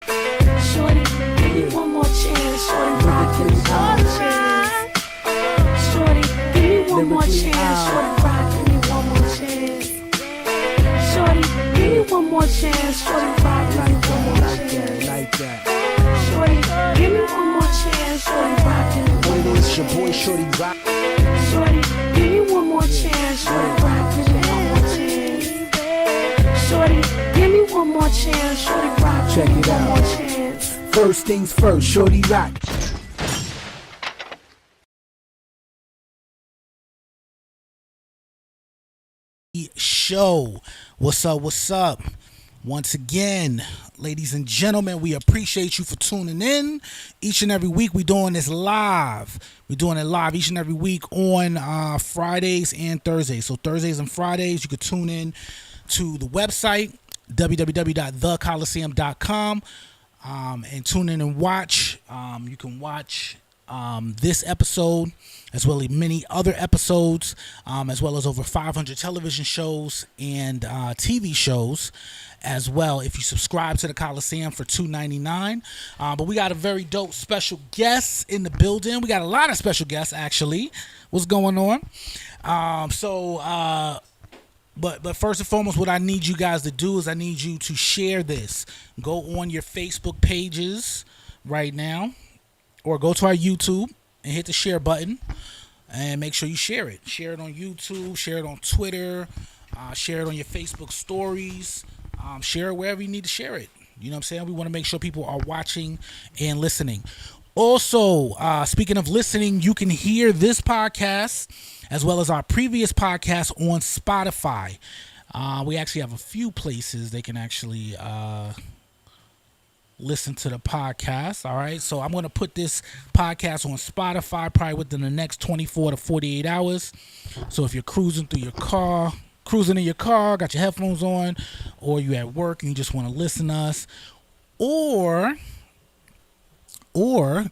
Shorty, give me one more chance. Shorty, rock, give me one more chance. Shorty, give me one more chance. Shorty, rock, give me one more chance. Shorty, give me one more chance. Shorty, rock, give me one more chance. Like that. Shorty, give me one more chance. Shorty, rock, give me one more chance. It's your boy Shorty Roc. Shorty, give me one more chance. Shorty, rock, give me one more chance. Shorty, give me one more chance. Shorty, rock, Check give me it one out. more chance. First things first, Shorty Roc. Show. What's up? What's up? Once again, ladies and gentlemen, we appreciate you for tuning in. Each and every week, we're doing this live. We're doing it live each and every week on Fridays and Thursdays. So Thursdays and Fridays, you could tune in to the website, www.thekhaliseum.com, and tune in and watch. You can watch this episode as well as many other episodes, as well as over 500 television shows and TV shows as well if you subscribe to the Khaliseum for $2.99. But we got a very dope special guest in the building. We got a lot of special guests, actually. What's going on? But first and foremost, what I need you guys to do is I need you to share this. Go on your Facebook pages right now, or go to our YouTube and hit the share button and make sure you share it. Share it on YouTube, share it on Twitter, share it on your Facebook stories, share it wherever you need to share it. You know what I'm saying? We want to make sure people are watching and listening. Also, speaking of listening, you can hear this podcast as well as our previous podcast on Spotify. We actually have a few places they can actually listen to the podcast. All right, so I'm going to put this podcast on Spotify probably within the next 24 to 48 hours. So if you're cruising in your car, got your headphones on, or you at work and you just want to listen to us, or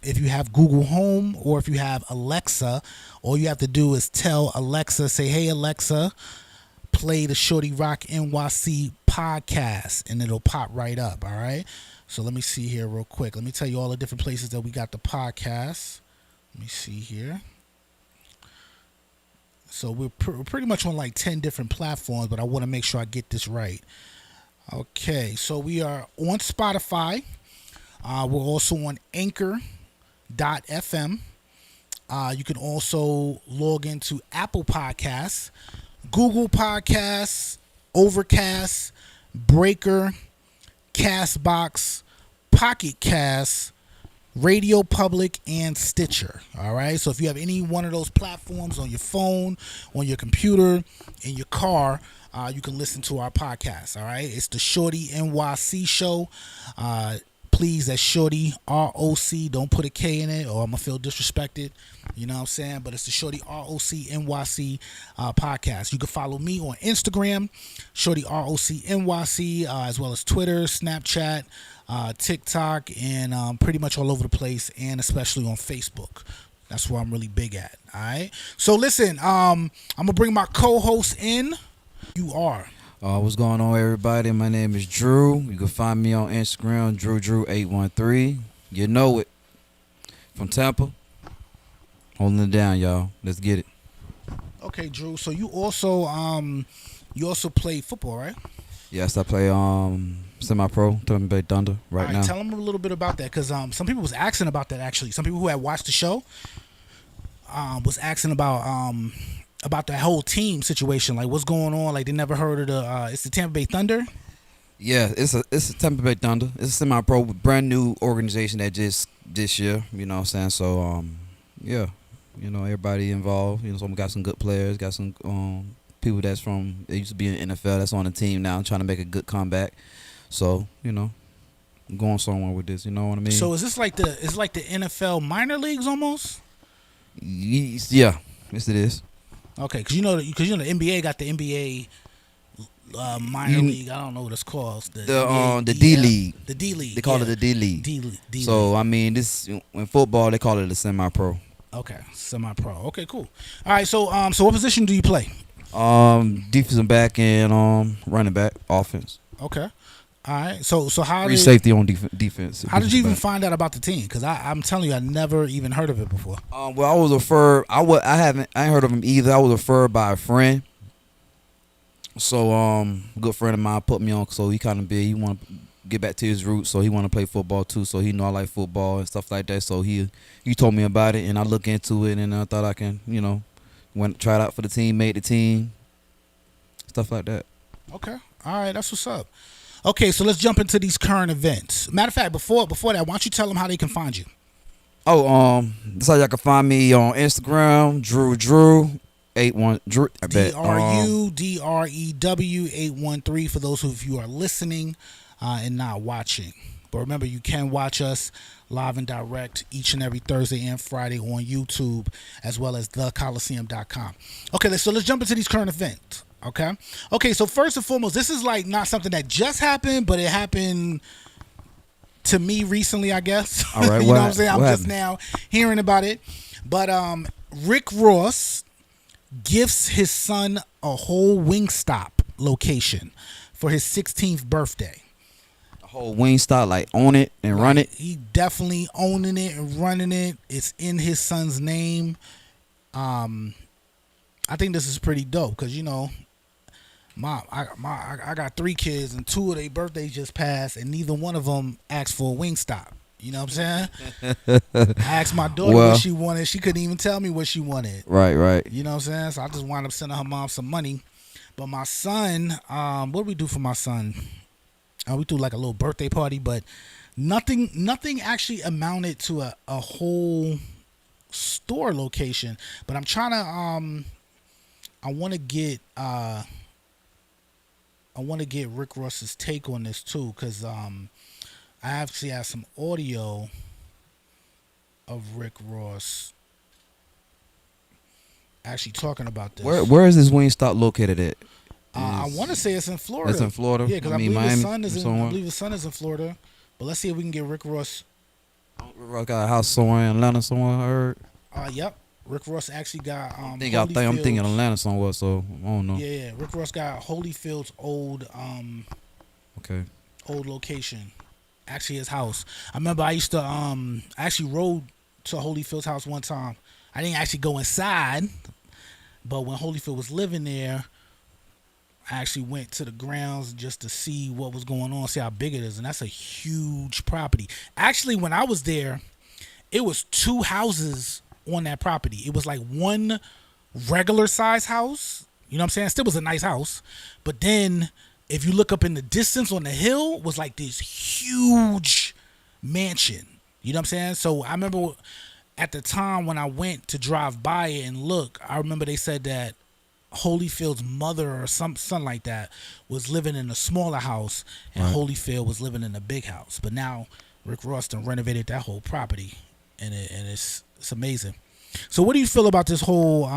if you have Google Home, or if you have Alexa, all you have to do is tell Alexa, say, hey Alexa, play the Shorty Roc NYC podcast, and it'll pop right up. All right, so let me see here real quick. Let me tell you all the different places that we got the podcast. Let me see here. So we're pretty much on like 10 different platforms, but I want to make sure I get this right. Okay, so we are on Spotify. We're also on Anchor.fm. You can also log into Apple Podcasts, Google Podcasts, Overcast, Breaker, Castbox, Pocket Cast, Radio Public, and Stitcher. All right, so if you have any one of those platforms on your phone, on your computer, in your car, you can listen to our podcast. All right, it's the Shorty NYC show. Please, that's Shorty ROC. Don't put a K in it, or I'm gonna feel disrespected. You know what I'm saying? But it's the Shorty ROC NYC podcast. You can follow me on Instagram, Shorty ROC NYC, as well as Twitter, Snapchat, TikTok, and pretty much all over the place, and especially on Facebook. That's where I'm really big at. All right. So listen, I'm gonna bring my co-host in. You are. What's going on, everybody? My name is Drew. You can find me on Instagram, Drew813. You know it. From Tampa. Holding it down, y'all. Let's get it. Okay, Drew. So you also play football, right? Yes, I play semi-pro, Tampa Bay Thunder right now. Tell them a little bit about that, because some people was asking about that, actually. Some people who had watched the show was asking about that whole team situation, like what's going on. Like they never heard of it's the Tampa Bay Thunder. Yeah, it's a Tampa Bay Thunder. It's a semi-pro, brand new organization that just this year. You know what I'm saying? So yeah, you know, everybody involved. You know, so we got some good players, got some people they used to be in the NFL that's on the team now, trying to make a good comeback. So you know, I'm going somewhere with this. You know what I mean? So is this like the NFL minor leagues almost? Yeah, yes it is. Okay, because you know the NBA got the NBA minor league. I don't know what it's called. The D League. The D League. They call it the D League. D So I mean, this in football they call it a semi-pro. Okay, semi-pro. Okay, cool. All right, so what position do you play? Defensive back and running back, offense. Okay. All right. So how Free did safety on defense. how did you even defensive find out about the team? Because I'm telling you, I never even heard of it before. back. Well, I was referred. I ain't heard of him either. I was referred by a friend. So a good friend of mine put me on. So he kind of big. He want to get back to his roots. So he want to play football too. So he know I like football and stuff like that. So he told me about it, and I look into it, and I thought I can, went try it out for the team, made the team, stuff like that. Okay. All right. That's what's up. Okay. So let's jump into these current events. Matter of fact, before that, why don't you tell them how they can find you? Oh, that's how y'all can find me on Instagram, Drew81 Drew. I bet. DRUDREW813 for those of you who are listening and not watching. But remember, you can watch us live and direct each and every Thursday and Friday on YouTube, as well as theColiseum.com. Okay, so let's jump into these current events. Okay, so first and foremost, this is like not something that just happened, but it happened to me recently, I guess. All right, you know what I'm saying? I'm what just happened? now hearing about it. But RickRoss gifts his son a whole Wingstop location for his 16th birthday. The whole Wingstop, like own it and run it. He definitely owning it and running it. It's in his son's name. I think this is pretty dope because I got 3 kids and 2 of their birthdays just passed and neither one of them asked for a Wingstop. You know what I'm saying? I asked my daughter what she wanted. She couldn't even tell me what she wanted. Right. You know what I'm saying? So I just wound up sending her mom some money. But my son, what do we do for my son? We threw like a little birthday party, but nothing actually amounted to a whole store location. But I'm trying to I want to get Rick Ross's take on this too, because I actually have some audio of Rick Ross actually talking about this. Where is this Wingstop located at? I want to say it's in Florida. It's in Florida. Yeah, because I believe Miami, his son is somewhere. I believe his son is in Florida. But let's see if we can get Rick Ross. Rick Ross got a house somewhere in Atlanta somewhere. I heard. Yep. Rick Ross actually got I'm thinking Atlanta somewhere, so I don't know. Yeah. Rick Ross got Holyfield's old old location. Actually his house. I remember I used to I actually rode to Holyfield's house one time. I didn't actually go inside, but when Holyfield was living there, I actually went to the grounds just to see what was going on, see how big it is, and that's a huge property. Actually, when I was there, it was 2 houses on that property. It was like one regular size house, you know what I'm saying? Still was a nice house, but then if you look up in the distance on the hill, was like this huge mansion, you know what I'm saying? So I remember at the time when I went to drive by it and look, I remember they said that Holyfield's mother or something like that was living in a smaller house, and right. Holyfield was living in a big house. But now Rick Ross done renovated that whole property, and it's amazing. So what do you feel about this whole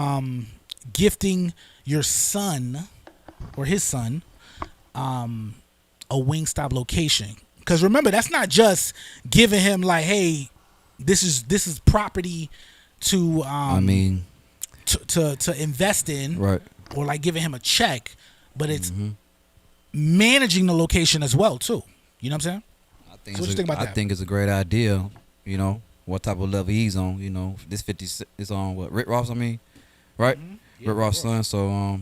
gifting your son or his son a Wingstop location? Because remember, that's not just giving him like, hey, this is property to to invest in, right? Or like giving him a check, but it's managing the location as well too. You know what I'm saying? So what you think about that? I think it's a great idea. You know what type of level he's on. You know, this 50 is on what Rick Ross. I mean, right? Yeah, Rick Ross' son. So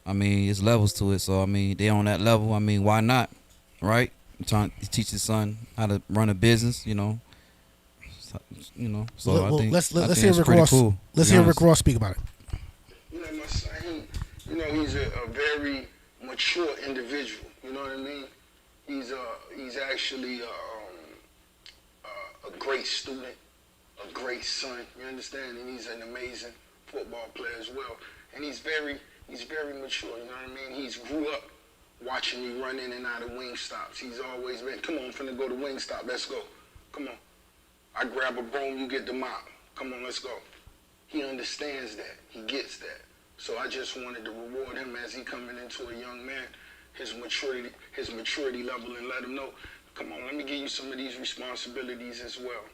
I mean, it's levels to it. So I mean, they on that level. I mean, why not? Right? Trying to teach his son how to run a business. You know. So I think let's hear Rick Ross. Cool, let's hear Rick Ross speak about it. You know, my son, he's a very mature individual. You know what I mean? He's actually a great student, a great son. You understand? And he's an amazing football player as well. And he's very mature. You know what I mean? He's grew up watching me run in and out of Wingstops. He's always been, come on, I'm finna go to Wingstop. Let's go. Come on. I grab a broom, you get the mop. Come on, let's go. He understands that. He gets that. So I just wanted to reward him as he coming into a young man, his maturity level, and let him know, come on, let me give you some of these responsibilities as well.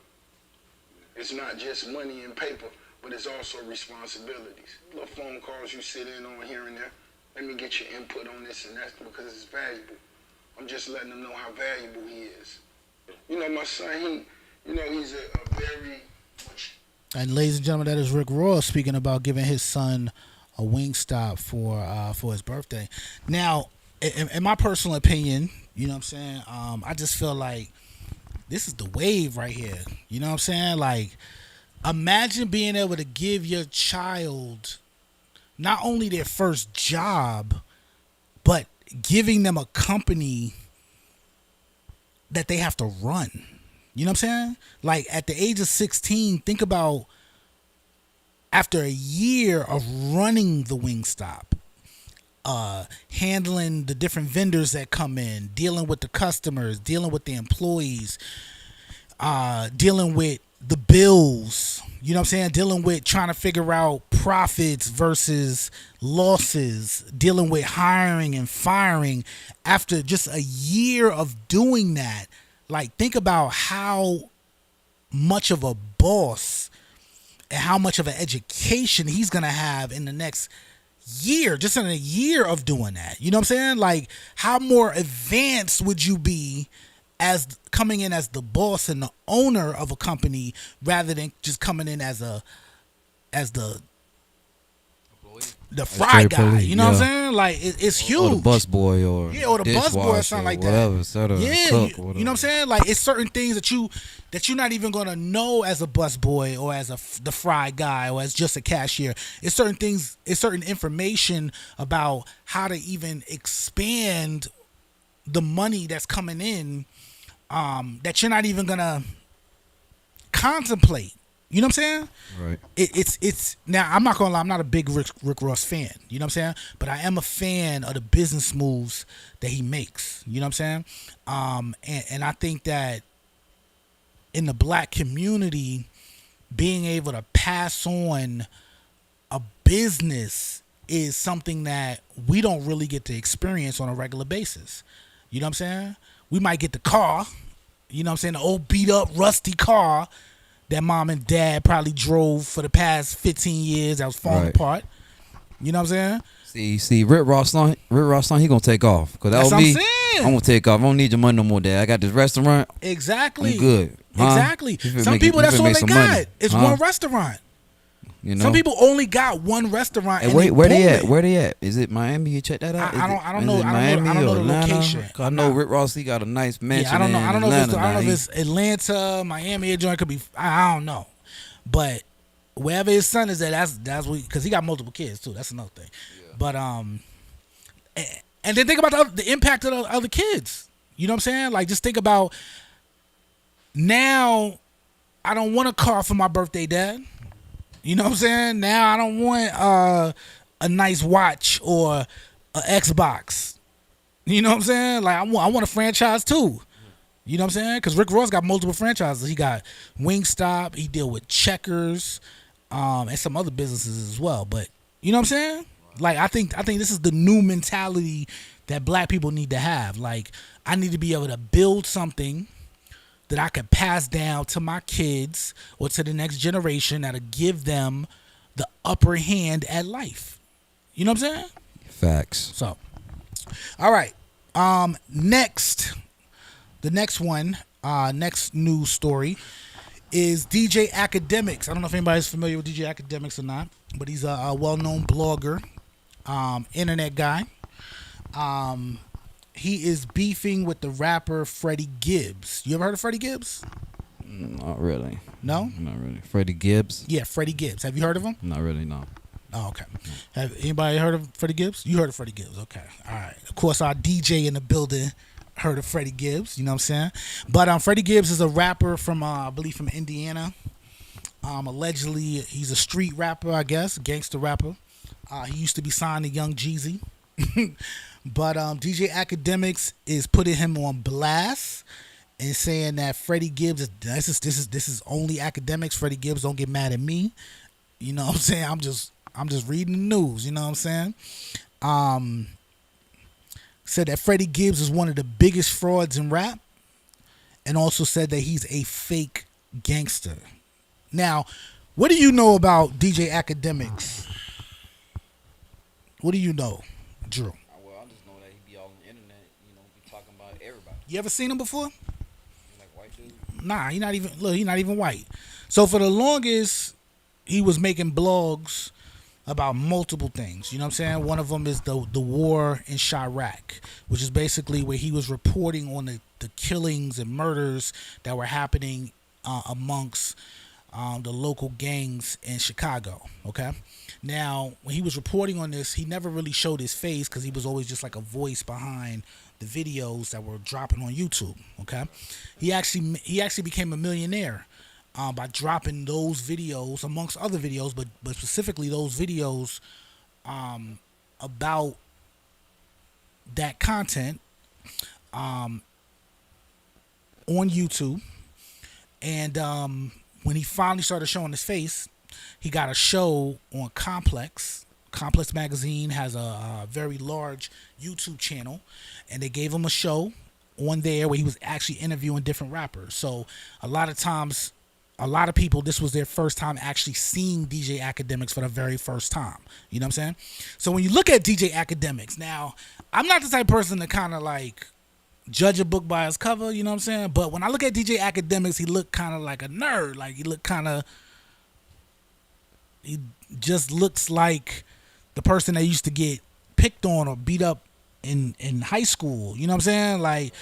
It's not just money and paper, but it's also responsibilities. Little phone calls you sit in on here and there. Let me get your input on this and that because it's valuable. I'm just letting them know how valuable he is. You know, my son, he's a very much. And ladies and gentlemen, that is RickRoss speaking about giving his son a Wingstop for his birthday. Now, in my personal opinion, you know what I'm saying? I just feel like this is the wave right here. You know what I'm saying? Like, imagine being able to give your child not only their first job, but giving them a company that they have to run. You know what I'm saying? Like, at the age of 16, think about after a year of running the Wingstop, handling the different vendors that come in, dealing with the customers, dealing with the employees, dealing with the bills, you know what I'm saying? Dealing with trying to figure out profits versus losses, dealing with hiring and firing. After just a year of doing that, like, think about how much of a boss and how much of an education he's going to have in the next year, just in a year of doing that. You know what I'm saying? Like, how more advanced would you be as coming in as the boss and the owner of a company rather than just coming in as the fry guy? You know what I'm saying? Like, it's huge. Or the bus boy, or the bus boy or something like whatever, that. Yeah, cook, you know what I'm saying? Like, it's certain things that you're not even gonna know as a bus boy or as the fry guy or as just a cashier. It's certain things. It's certain information about how to even expand the money that's coming in, that you're not even gonna contemplate. You know what I'm saying? Right. It's now, I'm not gonna lie, I'm not a big RickRoss fan. You know what I'm saying? But I am a fan of the business moves that he makes. You know what I'm saying? And I think that in the black community, being able to pass on a business is something that we don't really get to experience on a regular basis. You know what I'm saying? We might get the car, you know what I'm saying, the old beat up, rusty car that mom and dad probably drove for the past 15 years that was falling apart. You know what I'm saying? See, RickRoss son, he gonna take off. Cause That's that what would I'm be, saying. I'm gonna take off. I don't need your money no more, Dad. I got this restaurant. Exactly. I'm good. Huh? Exactly. Some people, that's all they got. Money. It's one restaurant. You know? Some people only got one restaurant. And where they at? Where they at? Is it Miami? You check that out. I don't know. Miami I don't know the Atlanta? location. I know RickRoss, he got a nice mansion. Yeah, I don't know. I don't know if it's Atlanta. Atlanta, Miami. It joint could be. I don't know, but wherever his son is at, that's what, because he got multiple kids too. That's another thing. Yeah. But and then think about the impact of the other kids. You know what I'm saying? Like, just think about now. I don't want a car for my birthday, Dad. You know what I'm saying? Now I don't want a nice watch or an Xbox. You know what I'm saying? Like, I want a franchise too. You know what I'm saying? Because RickRoss got multiple franchises. He got Wingstop. He deal with Checkers, and some other businesses as well. But you know what I'm saying? Like, I think this is the new mentality that black people need to have. Like, I need to be able to build something that I could pass down to my kids or to the next generation that'll give them the upper hand at life. You know what I'm saying? Facts. So, all right. Next, the next one, next news story is DJ Akademics. I don't know if anybody's familiar with DJ Akademics or not, but he's a well-known blogger, internet guy. He is beefing with the rapper FreddieGibbs. You ever heard of FreddieGibbs? Not really. No? Not really. FreddieGibbs? Yeah, FreddieGibbs. Have you heard of him? Not really, no. Oh, okay. Have anybody heard of FreddieGibbs? You heard of FreddieGibbs. Okay. All right. Of course, our DJ in the building heard of FreddieGibbs. You know what I'm saying? But FreddieGibbs is a rapper from, I believe, from Indiana. Allegedly, he's a street rapper, I guess, gangster rapper. He used to be signed to Young Jeezy. But DJ Akademics is putting him on blast and saying that FreddieGibbs this is only Akademics. FreddieGibbs, don't get mad at me. You know what I'm saying? I'm just reading the news. You know what I'm saying? Said that FreddieGibbs is one of the biggest frauds in rap, and also said that he's a fake gangster. Now, what do you know about DJ Akademics? What do you know, Drew? Well, I just know that he be all on the internet, be talking about You ever seen him before? Nah, he not even white. So for the longest, he was making blogs about multiple things. You know what I'm saying? One of them is the war in Chirac, which is basically where he was reporting on the killings and murders that were happening amongst the local gangs in Chicago. Okay. Now, when he was reporting on this, he never really showed his face because he was always just like a voice behind the videos that were dropping on YouTube. Okay. He actually became a millionaire by dropping those videos amongst other videos, but specifically those videos about that content on YouTube. And when he finally started showing his face, he got a show on Complex. Complex Magazine has a very large YouTube channel, and they gave him a show on there where he was actually interviewing different rappers. So a lot of times, a lot of people, this was their first time actually seeing DJ Akademiks for the very first time. You know what I'm saying? So when you look at DJ Akademiks, now, I'm not the type of person to kind of like judge a book by its cover, you know what I'm saying? But when I look at DJ Akademiks, he looked kind of like a nerd. Like, he just looks like the person that used to get picked on or beat up in high school. You know what I'm saying? Like,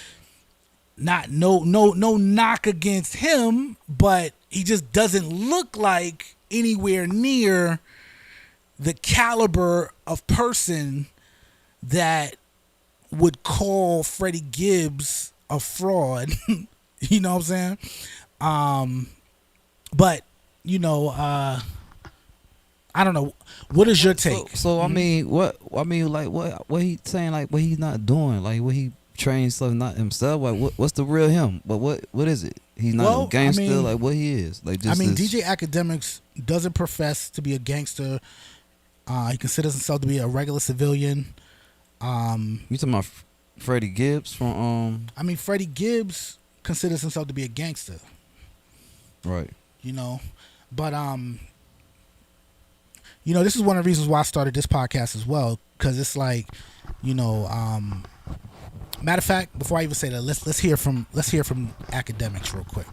no knock against him, but he just doesn't look like anywhere near the caliber of person that would call FreddieGibbs a fraud. You know what I'm saying? But you know, I don't know. What is your take? So I mean, what he saying? Like, what he's not doing? Like, what he trains stuff not himself? Like, what's the real him? But what is it? He's not a gangster. Like, what he is? Like, just DJ Akademiks doesn't profess to be a gangster. He considers himself to be a regular civilian. You talking about FreddieGibbs from? FreddieGibbs considers himself to be a gangster. Right. You know, but you know, this is one of the reasons why I started this podcast as well, because it's like, you know, matter of fact, before I even say that, let's hear from Akademiks real quick.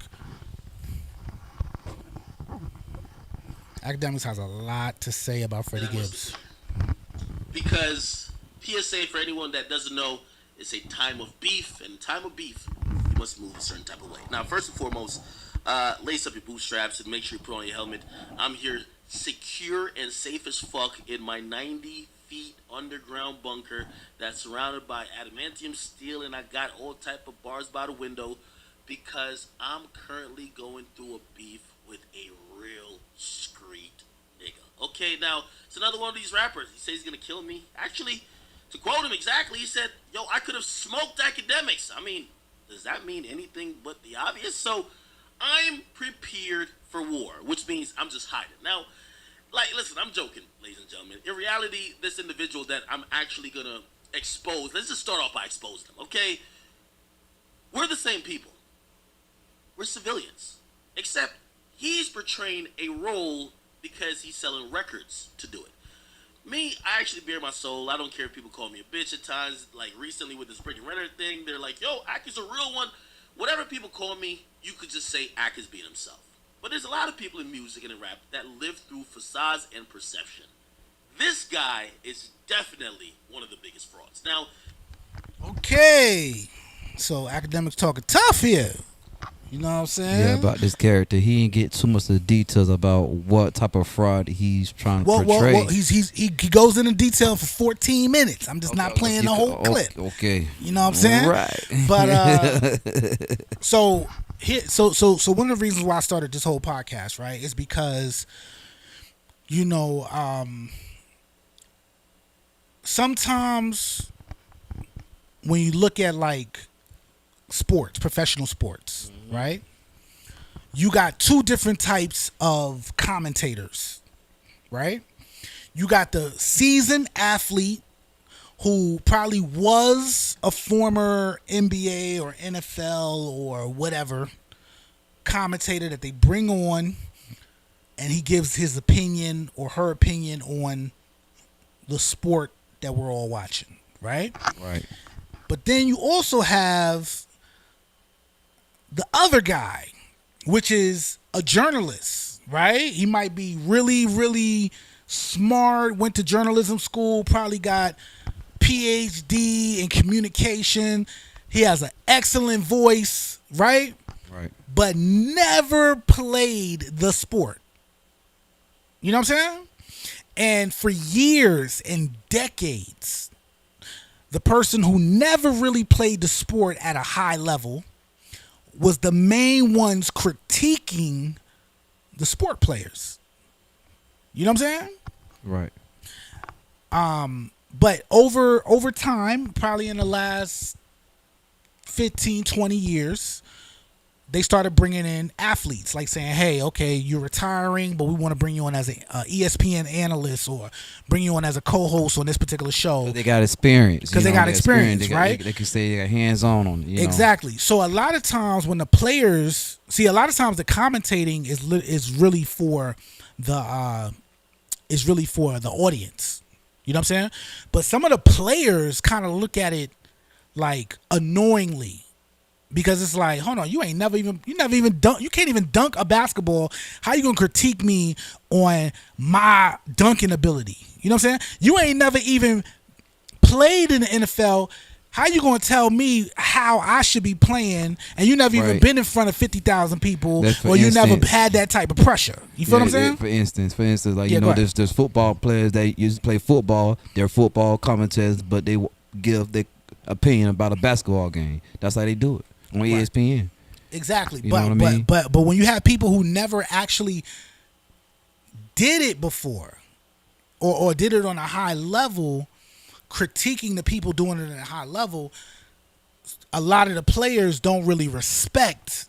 Akademiks has a lot to say about FreddieGibbs. Because PSA, for anyone that doesn't know, it's a time of beef, and time of beef, you must move a certain type of way. Now, first and foremost, lace up your bootstraps and make sure you put on your helmet. I'm here secure and safe as fuck in my 90 feet underground bunker that's surrounded by adamantium steel, and I got all type of bars by the window because I'm currently going through a beef with a real street nigga. Okay, now, it's another one of these rappers. He says he's gonna kill me. Actually, to quote him exactly, he said, yo, I could have smoked Akademiks. I mean, does that mean anything but the obvious? So, I'm prepared for war, which means I'm just hiding. Now, like, listen, I'm joking, ladies and gentlemen. In reality, this individual that I'm actually going to expose, let's just start off by exposing him, okay? We're the same people. We're civilians. Except he's portraying a role because he's selling records to do it. Me, I actually bare my soul. I don't care if people call me a bitch at times. Like, recently with this freaking Reddit thing, they're like, yo, Ak is a real one. Whatever people call me, you could just say Ak is being himself. But there's a lot of people in music and in rap that live through facades and perception. This guy is definitely one of the biggest frauds. Now, okay, so Akademiks talking tough here. You know what I'm saying? Yeah, about this character. He didn't get too much of the details about what type of fraud he's trying to portray. Well, he goes into detail for 14 minutes. I'm just not playing the whole clip. Okay. You know what I'm saying? Right. But so one of the reasons why I started this whole podcast, right, is because, you know, sometimes when you look at like sports, professional sports, right? You got two different types of commentators, right? You got the seasoned athlete who probably was a former NBA or NFL or whatever commentator that they bring on, and he gives his opinion or her opinion on the sport that we're all watching, right? Right. But then you also have the other guy, which is a journalist, right? He might be really, really smart, went to journalism school, probably got PhD in communication. He has an excellent voice, right? Right. But never played the sport. You know what I'm saying? And for years and decades, the person who never really played the sport at a high level was the main ones critiquing the sport players. You know what I'm saying? Right. But over time, probably in the last 15, 20 years, they started bringing in athletes, like saying, hey, okay, you're retiring, but we want to bring you on as a ESPN analyst or bring you on as a co-host on this particular show. They got experience. Because they got experience, right? They can say they got hands-on on it. Exactly. So a lot of times when the players, a lot of times the commentating is really for the audience. You know what I'm saying? But some of the players kind of look at it like annoyingly. Because it's like, hold on, you never even dunk. You can't even dunk a basketball. How you gonna critique me on my dunking ability? You know what I'm saying? You ain't never even played in the NFL. How you gonna tell me how I should be playing? And you never even been in front of 50,000 people, or you never had that type of pressure. You feel what I'm saying? For instance, like there's football players that used to play football. They're football commentators, but they give their opinion about a basketball game. That's how they do it. On ESPN. Exactly. You know what I mean? But when you have people who never actually did it before or did it on a high level, critiquing the people doing it at a high level, a lot of the players don't really respect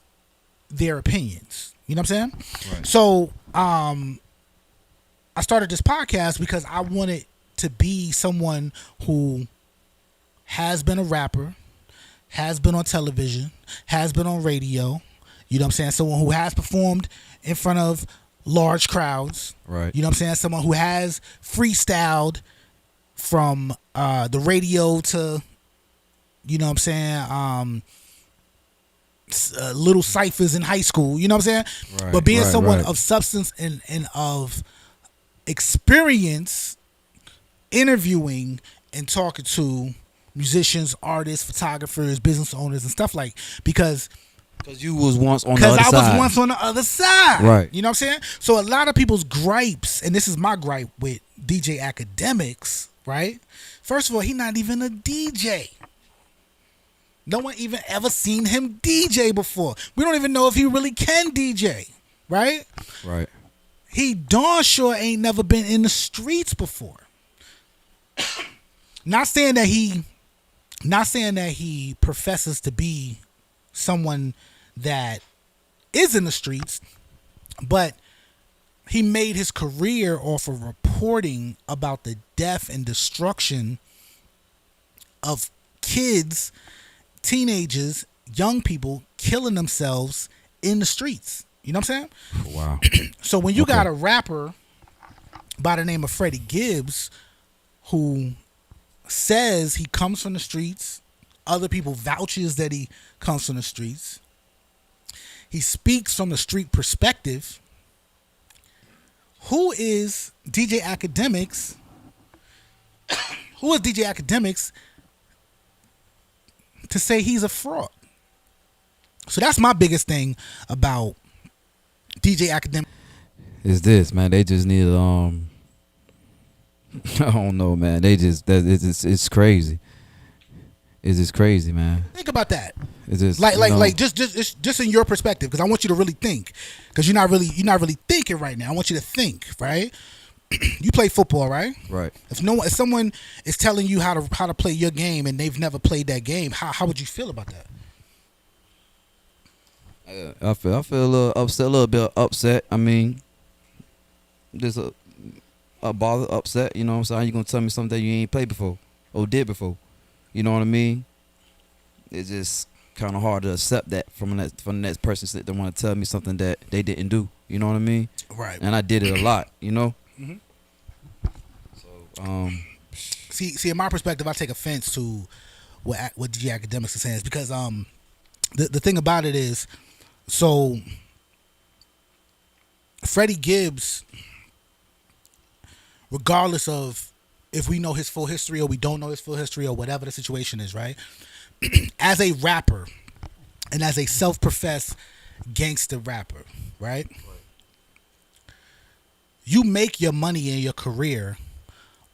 their opinions. You know what I'm saying? Right. So I started this podcast because I wanted to be someone who has been a rapper, has been on television, has been on radio, you know what I'm saying? Someone who has performed in front of large crowds. Right. You know what I'm saying? Someone who has freestyled from the radio to, you know what I'm saying, little ciphers in high school, you know what I'm saying? Right, but being someone right. of substance and of experience interviewing and talking to musicians, artists, photographers, business owners, and stuff because you was once on the other side. Because I was once on the other side. Right. You know what I'm saying? So a lot of people's gripes, and this is my gripe with DJ Akademics, right? First of all, he's not even a DJ. No one even ever seen him DJ before. We don't even know if he really can DJ, right? Right. He darn sure ain't never been in the streets before. Not saying that he professes to be someone that is in the streets, but he made his career off of reporting about the death and destruction of kids, teenagers, young people killing themselves in the streets. You know what I'm saying? Wow. So when you got a rapper by the name of FreddieGibbs who says he comes from the streets, other people vouches that he comes from the streets, he speaks from the street perspective, who is DJ Akademics? Who is DJ Akademics to say he's a fraud? So that's my biggest thing about DJ Akademics. Is this, man? They just need I don't know, man. It's crazy. It's just crazy, man. Think about that. It's just just in your perspective, because I want you to really think, because you're not really thinking right now. I want you to think, right? You play football, right? Right. If someone is telling you how to play your game and they've never played that game, how would you feel about that? I feel a little bit upset. I mean, just a bother, upset. You know what I'm saying? You gonna tell me something that you ain't played before or did before? You know what I mean? It's just kind of hard to accept that from the next person that they want to tell me something that they didn't do. You know what I mean? Right. And I did it a lot. You know. Mm-hmm. So see, in my perspective, I take offense to what DJ Akademics is saying, is because the thing about it is, so FreddieGibbs, regardless of if we know his full history or we don't know his full history or whatever the situation is, right? As a rapper and as a self-professed gangster rapper, right? You make your money in your career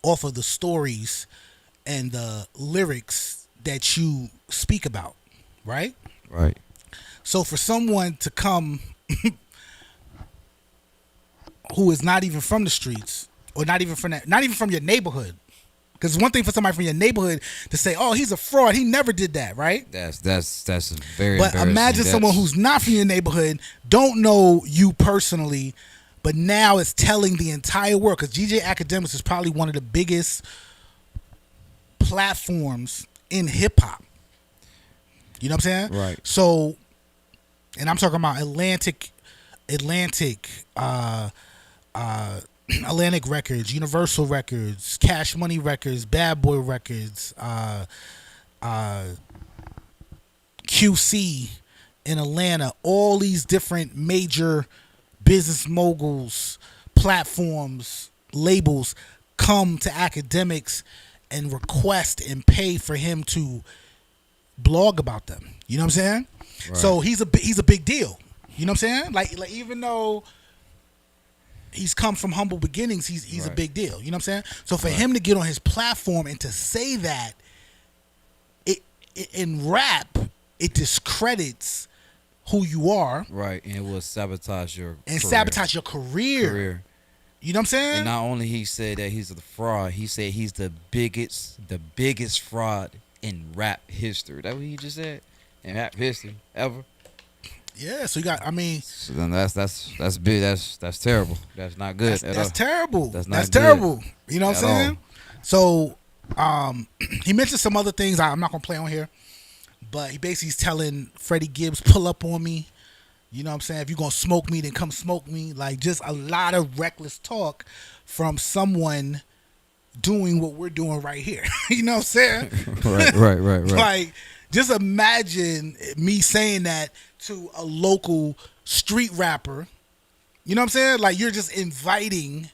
off of the stories and the lyrics that you speak about, right? Right. So for someone to come who is not even from the streets or not even from your neighborhood, because it's one thing for somebody from your neighborhood to say, "Oh, he's a fraud. He never did that," right? That's very. But imagine someone who's not from your neighborhood, don't know you personally, but now is telling the entire world. Because DJ Akademics is probably one of the biggest platforms in hip hop. You know what I'm saying? Right. So, and I'm talking about Atlantic Records, Universal Records, Cash Money Records, Bad Boy Records, QC in Atlanta, all these different major business moguls, platforms, labels come to Akademics and request and pay for him to blog about them. You know what I'm saying? Right. So he's a big deal. You know what I'm saying? Like even though he's come from humble beginnings, he's right. a big deal. You know what I'm saying? So for him to get on his platform and to say that, it in rap, it discredits who you are. Right, and it will sabotage your career. You know what I'm saying? And not only he said that he's a fraud, he said he's the biggest fraud in rap history. That what he just said? In rap history ever? Yeah, so you got, I mean, so then that's big. That's terrible. That's not good. That's terrible. That's terrible. You know what I'm at saying? So, he mentioned some other things I'm not gonna play on here, but he basically is telling FreddieGibbs, pull up on me. You know what I'm saying? If you're gonna smoke me, then come smoke me. Like, just a lot of reckless talk from someone doing what we're doing right here. You know what I'm saying? Right. Like, just imagine me saying that to a local street rapper. You know what I'm saying? Like, you're just inviting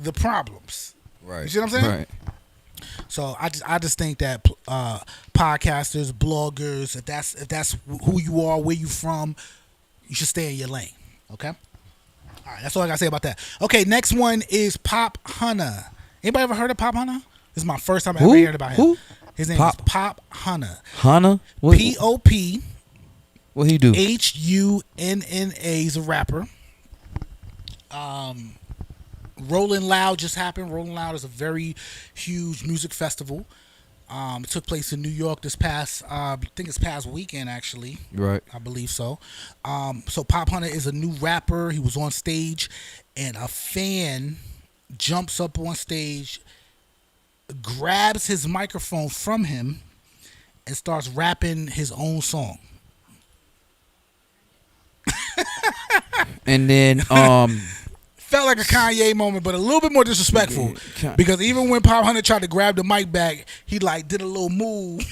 the problems. Right. You see what I'm saying? Right. So I just think that podcasters, bloggers, if that's who you are, where you from, you should stay in your lane. Okay? All right, that's all I gotta say about that. Okay, next one is POPHUNNA. Anybody ever heard of POPHUNNA? This is my first time ever hearing about him. Who? His name is POPHUNNA. Hunna? P-O-P. What he do? H-U-N-N-A. He's a rapper. Rolling Loud just happened. Rolling Loud is a very huge music festival. It took place in New York this past, I think it's past weekend actually. Right. I believe so. So POPHUNNA is a new rapper. He was on stage, and a fan jumps up on stage, grabs his microphone from him, and starts rapping his own song. And then Felt like a Kanye moment, but a little bit more disrespectful. Because even when POPHUNNA tried to grab the mic back, he like did a little move.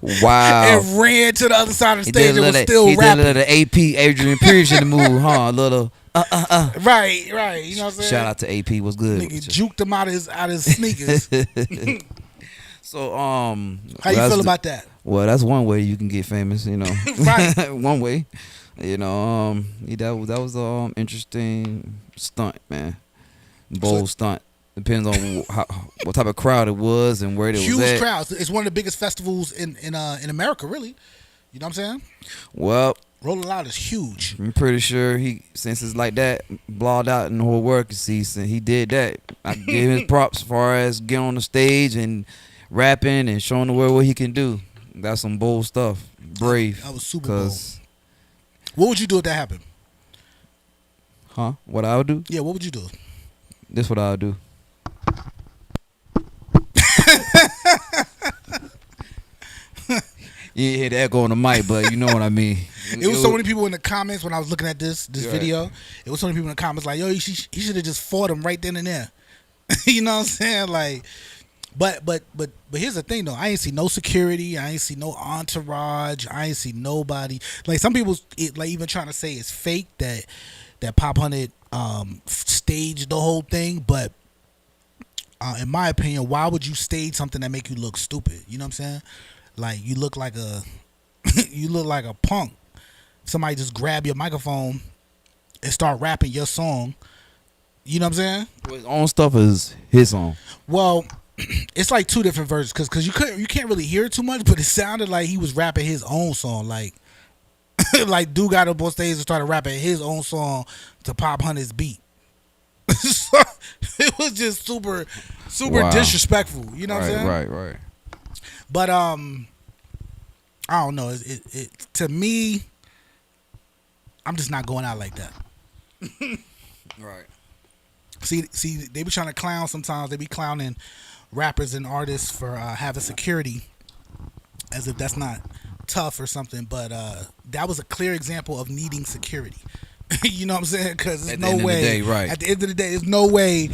Wow. And ran to the other side of the stage and was still he rapping. He did a little AP Adrian Peterson move, huh? A little Right. You know what I'm saying? Shout out to AP. What's good? Nigga juked him out of his sneakers. So how you feel about that? Well, that's one way you can get famous, you know. Right. One way. You know, that was a interesting stunt, man. Bold stunt. Depends on what type of crowd it was and where it was at. Huge crowds. It's one of the biggest festivals in America, really. You know what I'm saying? Well, Rolling Loud is huge. I'm pretty sure since it's like that, blogged out in the whole working season, he did that. I give him his props as far as getting on the stage and rapping and showing the world what he can do. That's some bold stuff. Brave. That was super bold. What would you do if that happened? Huh? What I would do? Yeah, what would you do? This what I would do. You didn't hear the echo on the mic, but you know what I mean. It was so many people in the comments when I was looking at this video. It was so many people in the comments like, yo, he should have just fought him right then and there. You know what I'm saying? Like, But here's the thing though. I ain't see no security. I ain't see no entourage. I ain't see nobody. Like some people, like even trying to say it's fake that POPHUNNA staged the whole thing. But in my opinion, why would you stage something that make you look stupid? You know what I'm saying? Like you look like a you look like a punk. Somebody just grab your microphone and start rapping your song. You know what I'm saying? Well, his own stuff is his song. Well, it's like two different versions because you can't really hear it too much, but it sounded like he was rapping his own song. Like like dude got up on stage and started rapping his own song to POPHUNNA's beat. So, it was just super Wow. disrespectful. You know what I'm saying? Right. But I don't know. It to me, I'm just not going out like that. Right. See, they be trying to clown sometimes. They be clowning rappers and artists for having security, as if that's not tough or something. But that was a clear example of needing security. You know what I'm saying? Because there's no way. At the end of the day, there's no way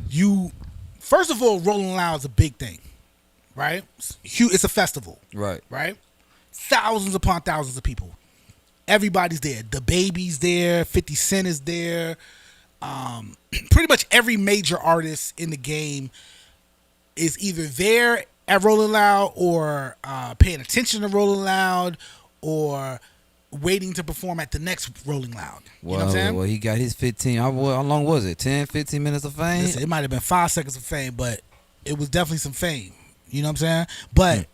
you. First of all, Rolling Loud is a big thing, right? It's a festival, Right. right? Thousands upon thousands of people. Everybody's there. The Baby's there. 50 Cent is there. Pretty much every major artist in the game is either there at Rolling Loud or paying attention to Rolling Loud or waiting to perform at the next Rolling Loud. You know what I'm saying? Well, he got his 15. How long was it? 10, 15 minutes of fame? Listen, it might have been 5 seconds of fame, but it was definitely some fame. You know what I'm saying? But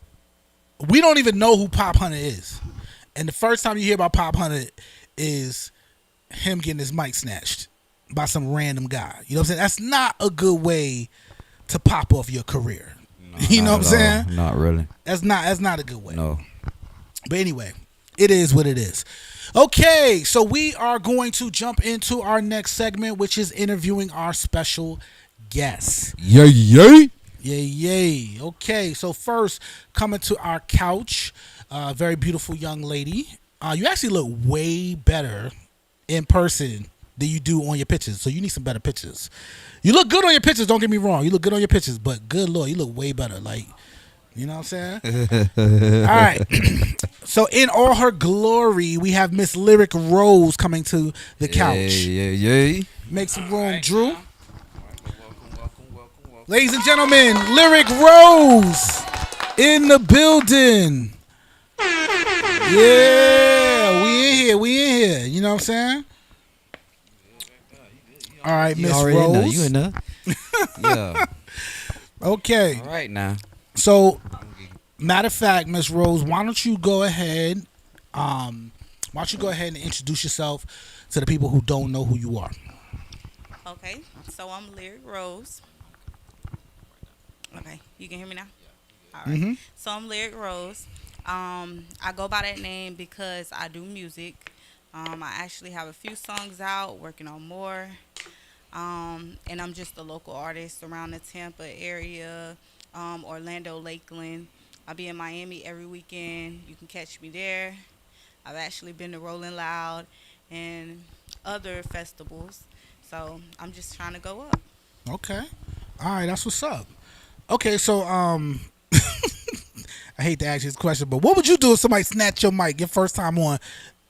we don't even know who POPHUNNA is. And the first time you hear about POPHUNNA is him getting his mic snatched by some random guy. You know what I'm saying? That's not a good way to pop off your career. No, you know what I'm saying? Not really. That's not a good way. No. But anyway, it is what it is. Okay, so we are going to jump into our next segment, which is interviewing our special guests. Yay. Yay. Okay, so first, coming to our couch, very beautiful young lady. You actually look way better in person than you do on your pictures, so you need some better pictures. You look good on your pictures, don't get me wrong. You look good on your pictures, but good Lord, you look way better. Like, you know what I'm saying? All right. So in all her glory, we have Miss Lyric Rose coming to the couch. Yay. Make some room, Drew. Ladies and gentlemen, Lyric Rose in the building. Yeah, we in here. You know what I'm saying? All right, Miss Rose. You in there? Yeah. Okay. All right now. So, matter of fact, Miss Rose, why don't you go ahead and introduce yourself to the people who don't know who you are. Okay, so I'm Lyric Rose. Okay, you can hear me now? All right. Mm-hmm. So I'm Lyric Rose. I go by that name because I do music. I actually have a few songs out, working on more. And I'm just a local artist around the Tampa area, Orlando, Lakeland. I'll be in Miami every weekend. You can catch me there. I've actually been to Rolling Loud and other festivals. So I'm just trying to go up. Okay. All right, that's what's up. Okay, so I hate to ask you this question, but what would you do if somebody snatched your mic your first time on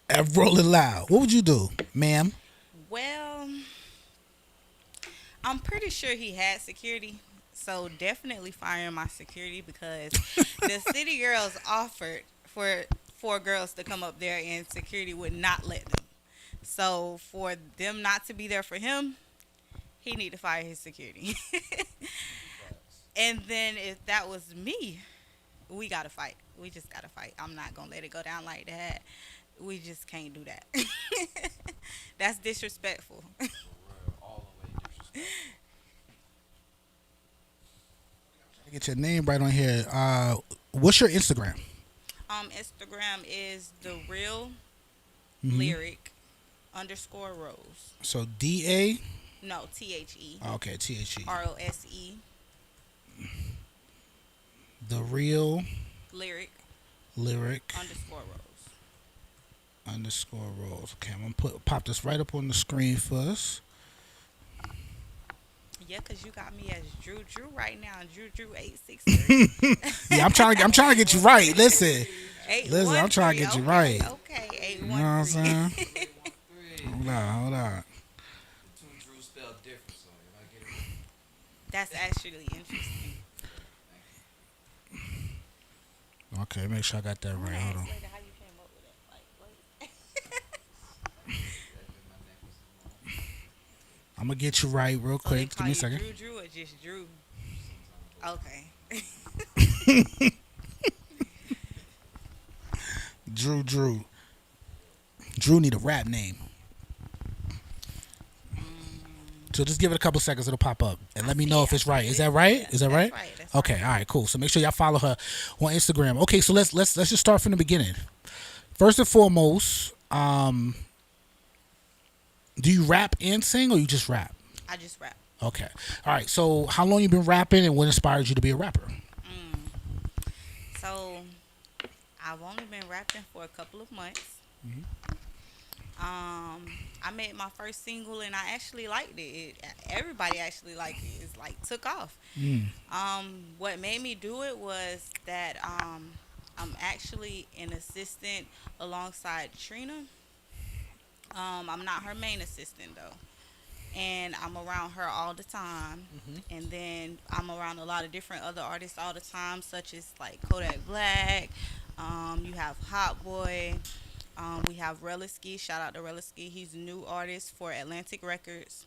at Rolling Loud? What would you do, ma'am? Well, I'm pretty sure he had security, so definitely firing my security because the city girls offered for 4 girls to come up there and security would not let them. So for them not to be there for him, he need to fire his security. And then if that was me, we got to fight. We just got to fight. I'm not going to let it go down like that. We just can't do that. That's disrespectful. Get your name right on here. What's your Instagram? Instagram is the real lyric _ Rose. So DA. No, THE. Okay, THE. ROSE. The real Lyric lyric _ Rose. _ Rose. Okay, I'm gonna pop this right up on the screen for us. Yeah, cause you got me as Drew right now. Drew 863. Yeah, I'm trying to get you right. Listen, 813. I'm trying to get you right. Okay, You know what I'm 813. saying? Hold on. Two Drews spelled different, so if I get it right. That's actually interesting. Okay, make sure I got that right. Hold on. Ask later how you came up with it. Like, I'm gonna get you right real so they quick. Give call me a you second. Drew or just Drew? Okay. Drew need a rap name. So just give it a couple seconds, it'll pop up, and let me know if it's right. Is that right? Yeah, Is that right? That's right. That's Okay, all right, cool. So make sure y'all follow her on Instagram. Okay, so let's just start from the beginning. First and foremost, do you rap and sing, or you just rap? I just rap. Okay, all right. So how long you been rapping, and what inspired you to be a rapper? So I've only been rapping for a couple of months. I made my first single and I actually liked it. Everybody actually liked it. It's like took off. What made me do it was that I'm actually an assistant alongside Trina. I'm not her main assistant though. And I'm around her all the time. And then I'm around a lot of different other artists all the time, such as like Kodak Black. You have Hot Boy. We have Reliski. Shout out to Reliski. He's a new artist for Atlantic Records.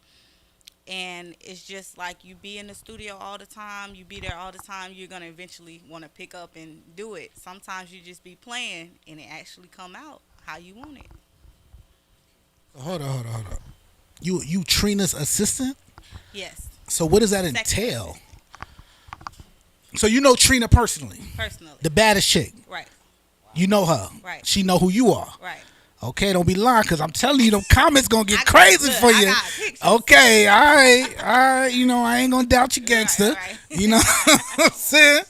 And it's just like you be in the studio all the time. You be there all the time. You're going to eventually want to pick up and do it. Sometimes you just be playing and it actually come out how you want it. Hold on. You Trina's assistant? Yes. So what does that Second entail? assistant. So you know Trina personally, Personally. the baddest chick. Right. You know her. Right. She know who you are. Right. Okay, don't be lying, because I'm telling you, them comments going to get I got- crazy look, for I you. got pictures. Okay, all right. You know, I ain't going to doubt you, gangster. right. You know what I'm saying?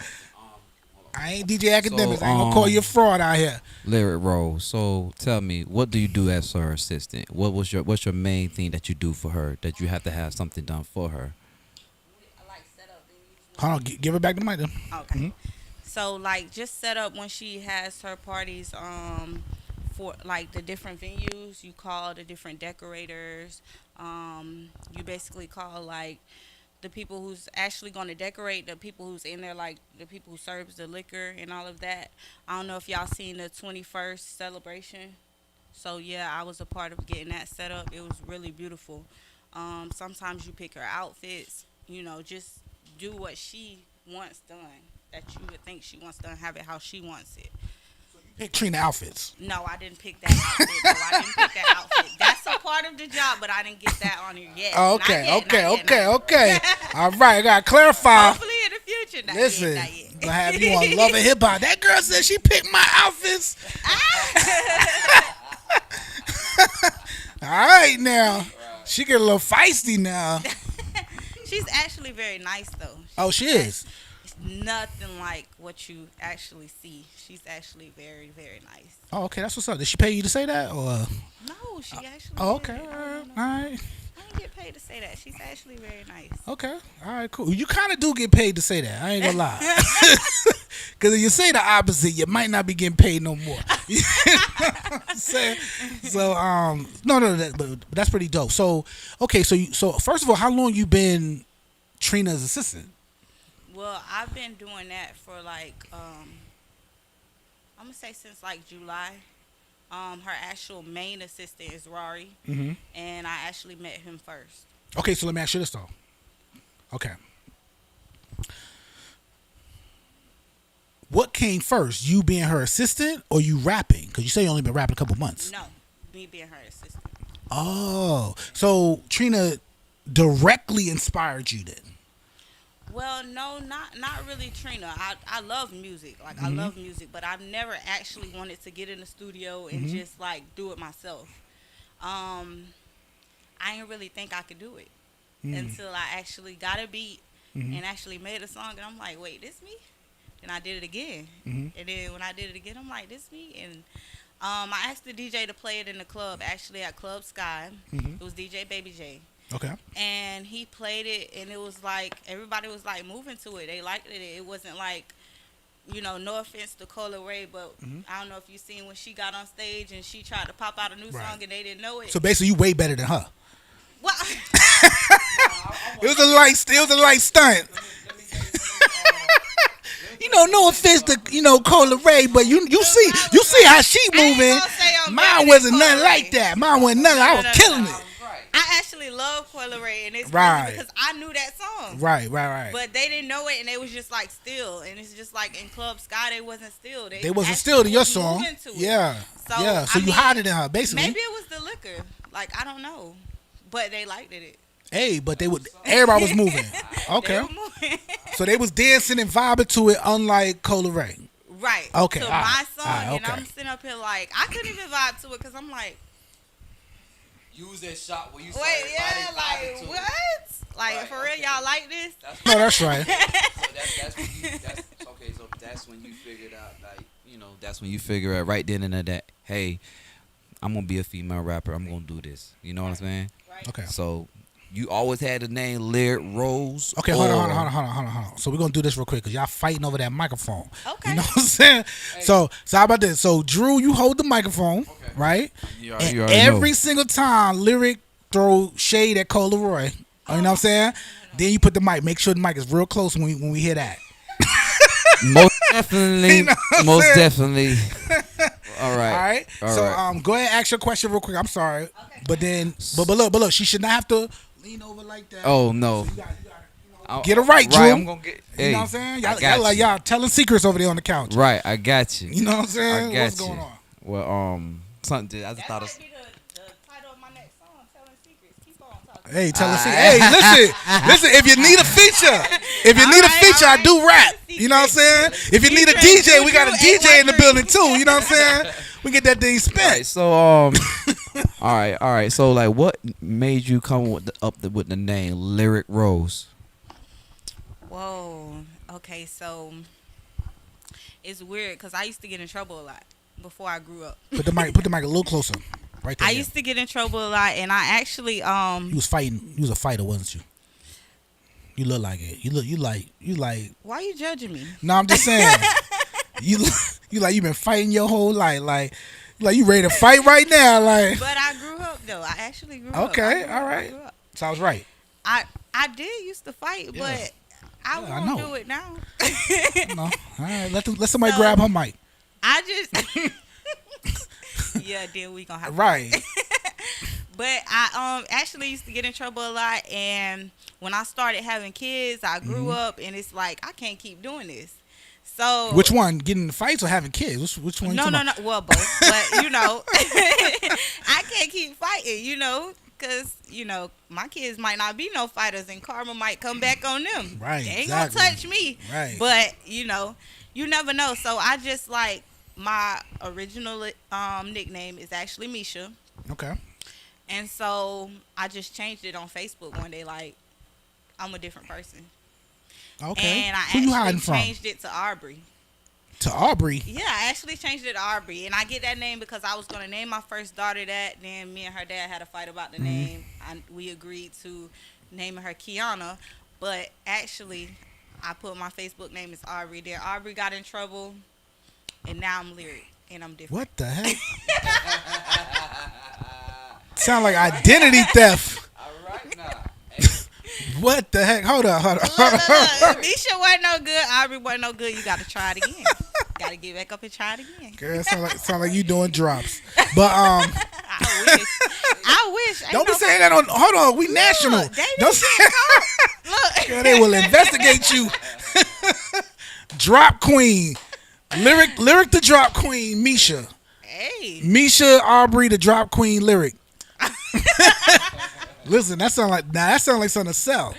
I ain't DJ Academics. I ain't going to call you a fraud out here. Lyric Roll. So tell me, what do you do as her assistant? What's your main thing that you do for her that you have to have something done for her? Hold on, give it back to Mike then. Okay. So like just set up when she has her parties for like the different venues, you call the different decorators. You basically call like the people who's actually going to decorate, the people who's in there, like the people who serves the liquor and all of that. I don't know if y'all seen the 21st celebration. So yeah, I was a part of getting that set up. It was really beautiful. Sometimes you pick her outfits, you know, just do what she wants done, that you would think she wants done, have it how she wants it. Pick Trina outfits. No, I didn't pick that outfit. No, I didn't pick that outfit. That's a part of the job, but I didn't get that on here yet. Oh, Not yet, not yet. Okay. All right, I got to clarify. Hopefully in the future. Not Listen, yet, not yet. gonna have you on Love and Hip Hop. That girl said she picked my outfits. All right, now. She get a little feisty now. She's actually very nice, though. Oh, she is? It's nothing like what you actually see. She's actually very, very nice. Oh, okay, that's what's up. Did she pay you to say that? Or? No, she actually Oh, okay, did. all right. I didn't get paid to say that. She's actually very nice. Okay, all right, cool. You kind of do get paid to say that. I ain't gonna lie. Because if you say the opposite, you might not be getting paid no more. You know what I'm saying? So, but that's pretty dope. So, okay, so first of all, how long you been Trina's assistant? Well, I've been doing that for like, I'm gonna say since like July. Her actual main assistant is Rory, and I actually met him first. Okay, so let me ask you this though. Okay. What came first, you being her assistant or you rapping? Because you say you only been rapping a couple months. No, me being her assistant. Oh, so Trina directly inspired you then? Well, no, not really Trina. I love music. Like, I love music, but I've never actually wanted to get in the studio and just, like, do it myself. I didn't really think I could do it until I actually got a beat and actually made a song. And I'm like, wait, this me? Then I did it again. And then when I did it again, I'm like, this me? And I asked the DJ to play it in the club, actually at Club Sky. It was DJ Baby J. Okay. And he played it, and it was like everybody was like moving to it. They liked it. It wasn't like, no offense to Cola Ray, but I don't know if you seen when she got on stage and she tried to pop out a new song and they didn't know it. So basically, you way better than her. What? It was a light stunt. No offense to Cola Ray, but you see how she moving. Mine wasn't nothing like that. Mine wasn't nothing. I was killing it. I actually love Cola Ray, and it's Right. crazy because I knew that song. Right. But they didn't know it, and they was just like still. And it's just like in Club Sky, they wasn't still. They wasn't still to your song. Yeah. So, so you hotter than her, basically. Maybe it was the liquor. Like, I don't know. But they liked it. Hey, but everybody was moving. Okay. They were moving. So they was dancing and vibing to it, unlike Cola Ray. Right. Okay. To my song, and I'm sitting up here like, I couldn't even vibe to it because I'm like, Use that shot where you wait, yeah, like, what? Like, right, for real, y'all like this? No, that's right. So that's when you figured out, like, that's when you figure out right then and there that, hey, I'm going to be a female rapper. I'm going to do this. You know what I'm saying? Right. Okay. So you always had the name Lyric Rose. Okay, hold on. So we're going to do this real quick because y'all fighting over that microphone. Okay. You know what I'm saying? Hey. So how about this? So, Drew, you hold the microphone, right? You every single time Lyric throw shade at Cola Roy, you know what I'm saying? Then you put the mic. Make sure the mic is real close when we hear that. Most definitely. Most definitely. All right. So go ahead, ask your question real quick. I'm sorry, but look, she should not have to lean over like that. Oh no. So you gotta, get it right, Drew. I'm gonna get. You know what I'm saying? Y'all telling secrets over there on the couch. Right, I got you. You know what I'm saying? What's going on? Well, something I just thought of. Hey, tell us. Hey, listen. If you need a feature, I do rap. You know what I'm saying? If you need a DJ, we got a DJ in the building too. You know what I'm saying? We get that thing spent. Right, so all right. So like, what made you come with the name Lyric Rose? Whoa. Okay, so it's weird because I used to get in trouble a lot before I grew up. Put the mic a little closer. Right there. I used to get in trouble a lot, and I actually You was fighting. You was a fighter, wasn't you? You look like it. You like. Why you judging me? No, I'm just saying. you like you been fighting your whole life, like you ready to fight right now, like. But I grew up though. I actually grew up. Okay, all right. So I was right. I did used to fight, but I won't do it now. No, all right. Let somebody grab her mic. I just. Yeah, then we gonna have right. But I actually used to get in trouble a lot, and when I started having kids, I grew up, and it's like I can't keep doing this. So which one? Getting in the fights or having kids? Which one? No. Well, both. But I can't keep fighting. Because my kids might not be no fighters, and karma might come back on them. Right. They ain't gonna touch me. Right. But you never know. So I just like. My original nickname is actually Misha. Okay. And so I just changed it on Facebook one day, like I'm a different person. Okay. And I Who you hiding from? changed it to Aubrey. To Aubrey? Yeah, I actually changed it to Aubrey. And I get that name because I was going to name my first daughter that. Then me and her dad had a fight about the name. We agreed to naming her Kiana. But actually, I put my Facebook name as Aubrey there. Aubrey got in trouble. And now I'm Lyric, and I'm different. What the heck? Sound like identity theft. All right, now. What the heck? Hold on. Look. Misha wasn't no good. Aubrey wasn't no good. You got to try it again. Got to get back up and try it again. Girl, sound like you doing drops. But I wish. Don't be saying that on. Hold on, we national. Don't say. Look, girl, they will investigate you. Drop queen. Lyric the drop queen, Misha. Hey. Misha Aubrey the drop queen Lyric. Listen, that sound like something to sell.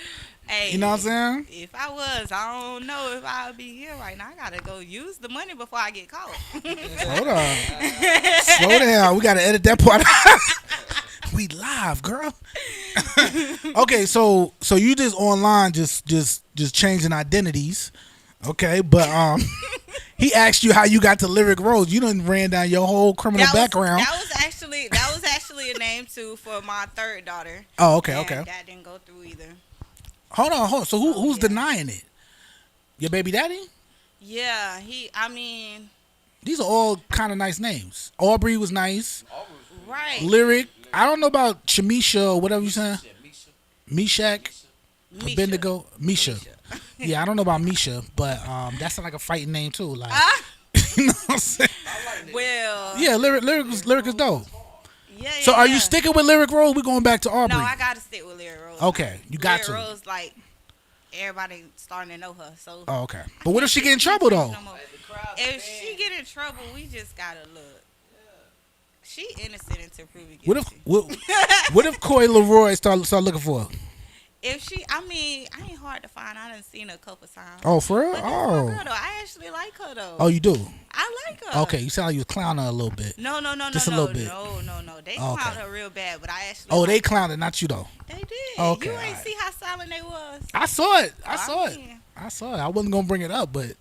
Hey, you know what I'm saying? If I was, I don't know if I would be here right now. I gotta go use the money before I get caught. Hold on. Slow down. We gotta edit that part out. We live, girl. Okay, so you just online just changing identities. Okay, but he asked you how you got to Lyric Rose. You done ran down your whole criminal background. That was actually actually a name too for my third daughter. Oh, okay, and okay. That didn't go through either. Hold on. So who's yeah. denying it? Your baby daddy? Yeah, These are all kind of nice names. Aubrey was nice. right. Lyric. I don't know about Shamisha or whatever you saying. Meshach. Misha. Bendigo. Misha. Yeah, I don't know about Misha, but that sounds like a fighting name too. Like, you know what I'm saying? Well. Yeah, lyric is dope. Yeah. So are you sticking with Lyric Rose? We're going back to Aubrey. No, I gotta stick with Lyric Rose. Okay, you got to. Lyric Rose, like everybody starting to know her. So. Oh, okay. But what if she get in trouble though? If she get in trouble, we just gotta look. She innocent until proven guilty. What if Coy Leroy start looking for her? If she, I ain't hard to find. I done seen her a couple times. Oh, for real? But that's my girl, though. I actually like her though. Oh, you do? I like her. Okay, you sound like you was clowning her a little bit. No. Just a little bit. No. They clowned her real bad, but I actually. Oh, they clowned her, not you though. They did. Okay, You ain't see how silent they was. I saw it. I saw it. I wasn't gonna bring it up, but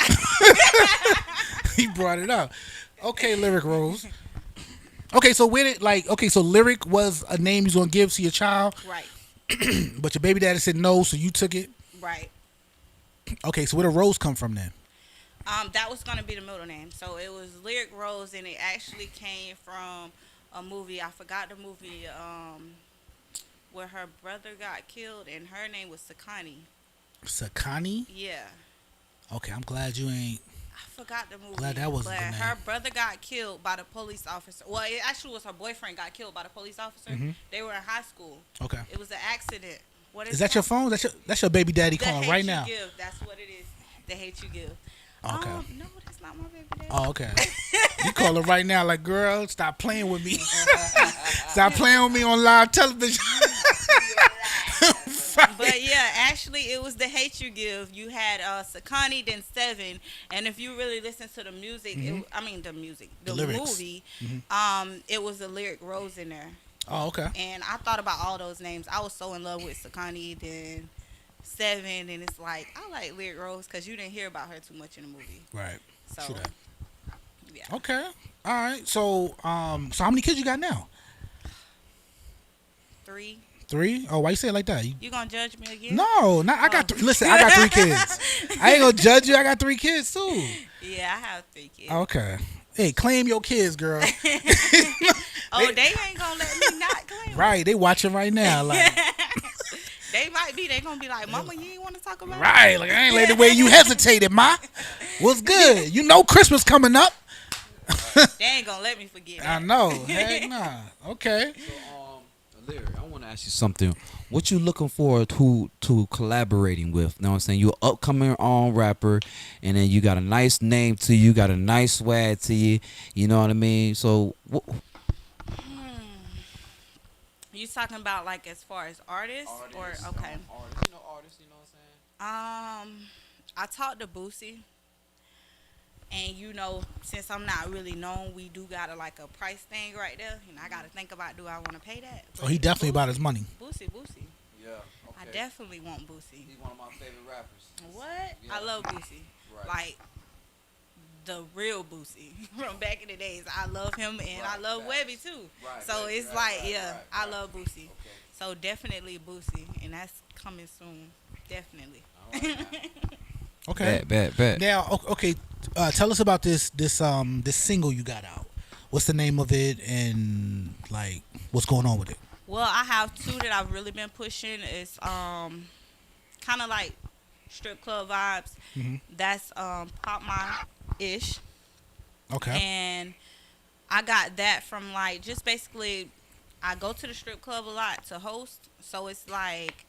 he brought it up. Okay, Lyric Rose. Okay, so so Lyric was a name you was gonna give to your child, right? But your baby daddy said no, so you took it, right? Okay, so where did Rose come from then? That was gonna be the middle name. So it was Lyric Rose, and it actually came from a movie. I forgot the movie. Where her brother got killed, and her name was Sakani. Sakani? Yeah. Okay, I'm glad you ain't. I forgot the movie. Glad that wasn't the name. Her brother got killed by the police officer. Well, it actually was her boyfriend got killed by the police officer. Mm-hmm. They were in high school. Okay. It was an accident. What Is that your phone? That's your baby daddy calling right now. The hate you give. That's what it is. The hate you give. Okay. No, that's not my baby daddy. Oh, okay. You call her right now, like, girl, stop playing with me. Stop playing with me on live television. But yeah, actually, it was the hate you give. You had Sakani, then Seven, and if you really listen to the music, Mm-hmm. the lyrics. movie, it was a Lyric Rose in there. Oh, okay. And I thought about all those names. I was so in love with Sakani, then Seven, and it's like I like Lyric Rose because you didn't hear about her too much in the movie. Right. So, True that. yeah. Okay. All right. So, so how many kids you got now? 3. 3? Oh, why you say it like that? You gonna judge me again? No, not. I got. Listen, I got 3 kids. I ain't gonna judge you. I got 3 kids too. Yeah, I have 3 kids. Okay. Hey, claim your kids, girl. They ain't gonna let me not claim. Right. They watching right now. Like. They might be. They gonna be like, Mama, you ain't want to talk about it? Right. Like I ain't like the way you hesitated, Ma. What's good? You know Christmas coming up. They ain't gonna let me forget. I know. Heck nah. Okay. So, Larry, I want to ask you something. What you looking forward to collaborating with? You know what I'm saying? You're an upcoming rapper, and then you got a nice name to you, got a nice swag to you. You know what I mean? So, You talking about like as far as artists or okay? Artists, you know artists. You know what I'm saying? I talked to Boosie, and since I'm not really known, we do got a price thing right there, and I gotta think about do I want to pay that? Oh, he definitely about his money. Boosie. Yeah. Okay. I definitely want Boosie. He's one of my favorite rappers. What? Yeah. I love Boosie. Right. Like the real Boosie from back in the days. I love him, and I love Webby too. Right, so right, it's right, I love Boosie. Okay. So definitely Boosie, and that's coming soon. Definitely. All right, Okay. Bet. Now, okay. Tell us about this single you got out. What's the name of it, and what's going on with it? Well, I have 2 that I've really been pushing. It's kind of like strip club vibes. Mm-hmm. That's Pop My Ish. Okay. And I got that from just basically, I go to the strip club a lot to host. So it's like,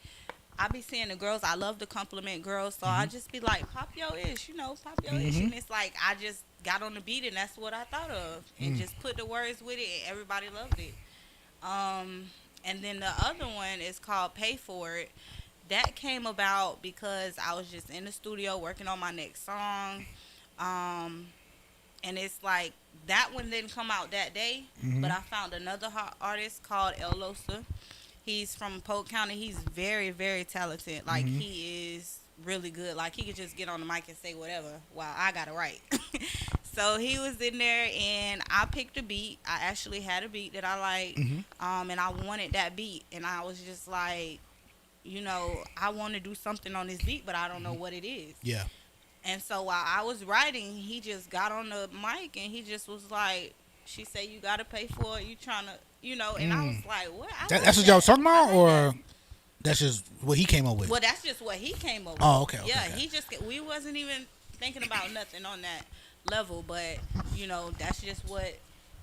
I be seeing the girls. I love to compliment girls. So I just be like, pop your ish, pop your ish. And it's like, I just got on the beat and that's what I thought of. And just put the words with it and everybody loved it. And then the other one is called Pay For It. That came about because I was just in the studio working on my next song. And it's like, that one didn't come out that day, but I found another hot artist called El Losa. He's from Polk County. He's very, very talented. He is really good. He could just get on the mic and say whatever while I got to write. So he was in there, and I picked a beat. I actually had a beat that I liked, and I wanted that beat. And I was just like, I want to do something on this beat, but I don't know what it is. Yeah. And so while I was writing, he just got on the mic, and he just was like, she said, you got to pay for it. You trying to, and I was like, what? That's what y'all was talking about, or that's just what he came up with? Well, that's just what he came up with. Oh, okay. Yeah, we wasn't even thinking about nothing on that level, but that's just what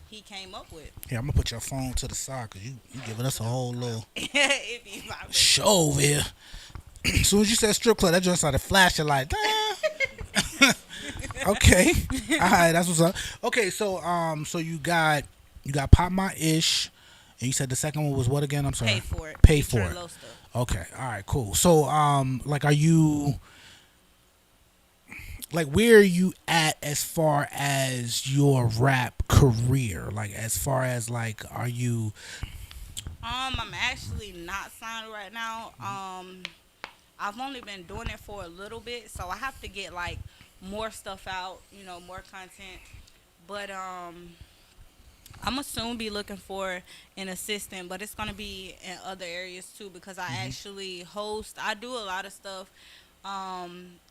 he came up with. Here, I'm gonna put your phone to the side because you giving us a whole little It be my show over here. As soon as you said strip club, that just started flashing like. Okay, all right, that's what's up. Okay, so so you got Pop My Ish, and you said the second one was what again? I'm sorry. Pay for it. Pay for Feature it. Low Stuff. Okay, all right, cool. So like, are you? Like, where are you at as far as your rap career? Like, as far as like, are you? I'm actually not signed right now. I've only been doing it for a little bit, so I have to get like more stuff out, more content. But I'm gonna soon be looking for an assistant, but it's gonna be in other areas too because I actually host. I do a lot of stuff.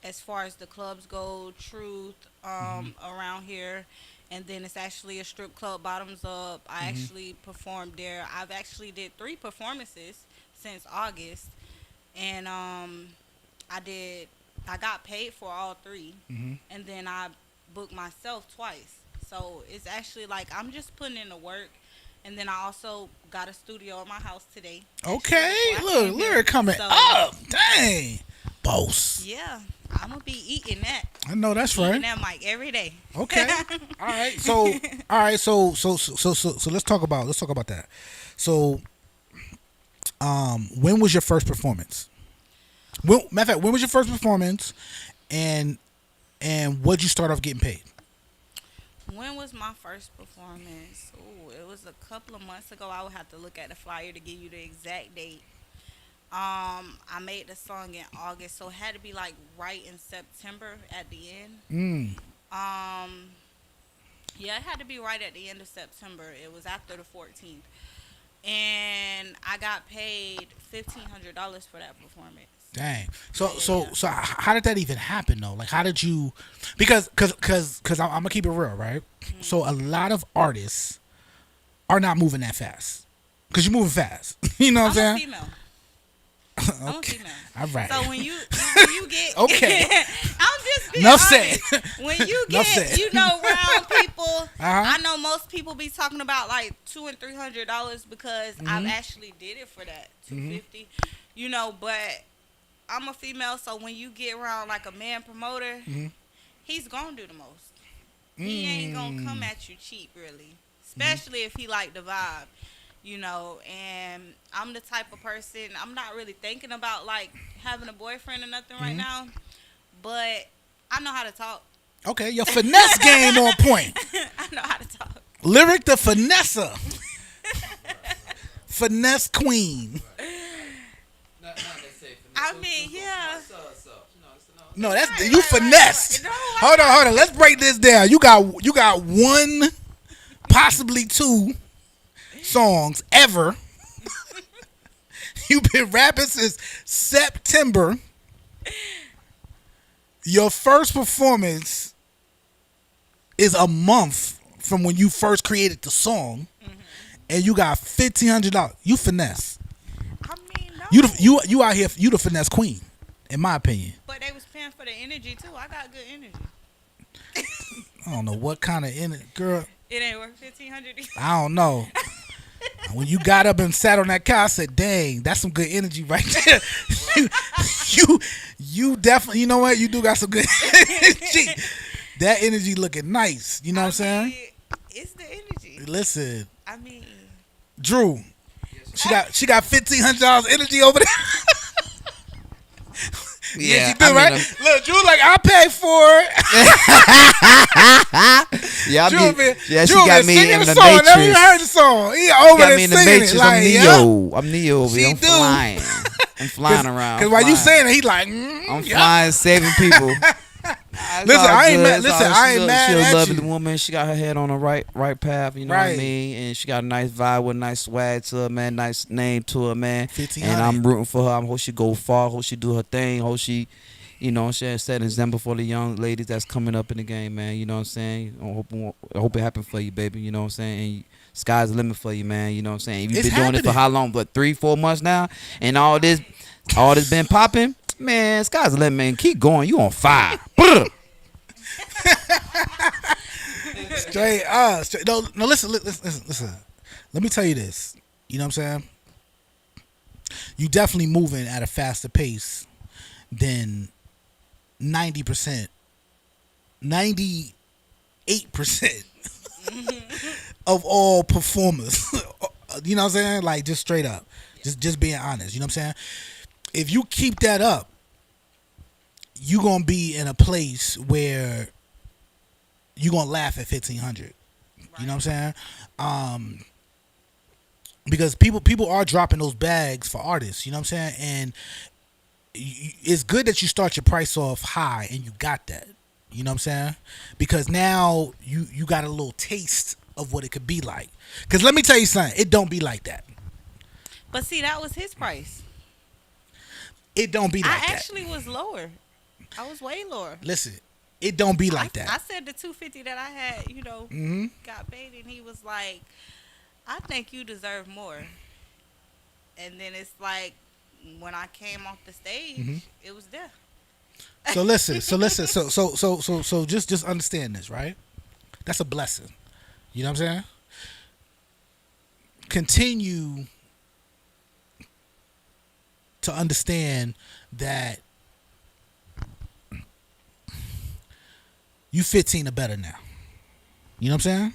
As far as the clubs go, Truth around here, and then it's actually a strip club, Bottoms Up. I actually performed there. I've actually did 3 performances since August, and I got paid for all 3, and then I booked myself twice. So it's actually like I'm just putting in the work. And then I also got a studio in my house today. Okay, look, lyric coming up. Dang. Boss. Yeah, I'm gonna be eating that. I know that's right. Eating that mic every day. Okay. All right. So let's talk about that. So, when was your first performance? Matter of fact, when was your first performance, and what'd you start off getting paid? When was my first performance? Ooh, it was a couple of months ago. I would have to look at the flyer to give you the exact date. I made the song in August, so it had to be like right in September at the end. Yeah, it had to be right at the end of September. It was after the 14th, and I got paid $1,500 for that performance. Dang. So how did that even happen though? Like, how did you? Because I'm gonna keep it real, right? So a lot of artists are not moving that fast. Cause you're moving fast. You know what I'm saying? Female. Okay. All right. So when you get okay, I'm just being enough honest. said. When you Enough get said. around people, I know most people be talking about like $200 and $300 because I've actually did it for that $250. But I'm a female, so when you get around like a man promoter, he's gonna do the most. He ain't gonna come at you cheap, really, especially if he like the vibe. And I'm the type of person, I'm not really thinking about like having a boyfriend or nothing right now, but I know how to talk. Okay, your finesse game on point. I know how to talk. Lyric the finesser. Finesse queen. I mean, yeah. No, that's you finessed. No, Hold on. Let's break this down. You got 1, possibly 2 songs ever. You've been rapping since September. Your first performance is a month from when you first created the song, and you got $1,500. You finesse. I mean, no. You out here. You the finesse queen, in my opinion. But they was paying for the energy too. I got good energy. I don't know what kind of energy, girl. It ain't worth $1,500. I don't know. When you got up and sat on that couch, I said, "Dang, that's some good energy right there." you definitely. You know what? You do got some good energy. That energy looking nice. You know what I'm saying? It's the energy. Listen, I mean, Drew. She got $1,500 energy over there. Yeah, she do, right? Look, Drew, like, I'll pay for it. Yeah, she Drew got me in the song. Matrix. Never even heard the song. He over Got there me in the singing Matrix. it. Like, I'm Neo over here. I'm do. flying. I'm flying around. Because while you saying it, he like, I'm flying, saving people. Listen, I ain't mad. Listen, I ain't mad at you. She's a lovely you. woman. She got her head on the right path. You know what I Right. mean? And she got a nice vibe with a nice swag to her, man. Nice name to her, man. 1500. And I'm rooting for her. I hope she go far. Hope she do her thing. Hope she, you know, she set an example for the young ladies that's coming up in the game, man. You know what I'm saying? I hope it happens for you, baby. You know what I'm saying? And sky's the limit for you, man. You know what I'm saying? You've been doing this for how long? But 3-4 months now, and all this been popping. Man, sky's the limit, man. Keep going. You on fire. Straight up. No, listen. Let me tell you this. You know what I'm saying? You definitely moving at a faster pace than 90%, 98% of all performers. You know what I'm saying? Like, just straight up. Just being honest. You know what I'm saying? If you keep that up, you're going to be in a place where you're going to laugh at 1,500. Right. You know what I'm saying? Because people are dropping those bags for artists. You know what I'm saying? And it's good that you start your price off high and you got that. You know what I'm saying? Because now you got a little taste of what it could be like. Because let me tell you something. It don't be like that. But see, that was his price. It don't be like that. I actually was lower. I was way lower. Listen, it don't be like that. I said the $250 that I had, you know, got paid, and he was like, I think you deserve more. And then it's like, when I came off the stage, it was there. So listen. So just understand this, right? That's a blessing. You know what I'm saying? Continue to understand that you 15 or better now. You know what I'm saying?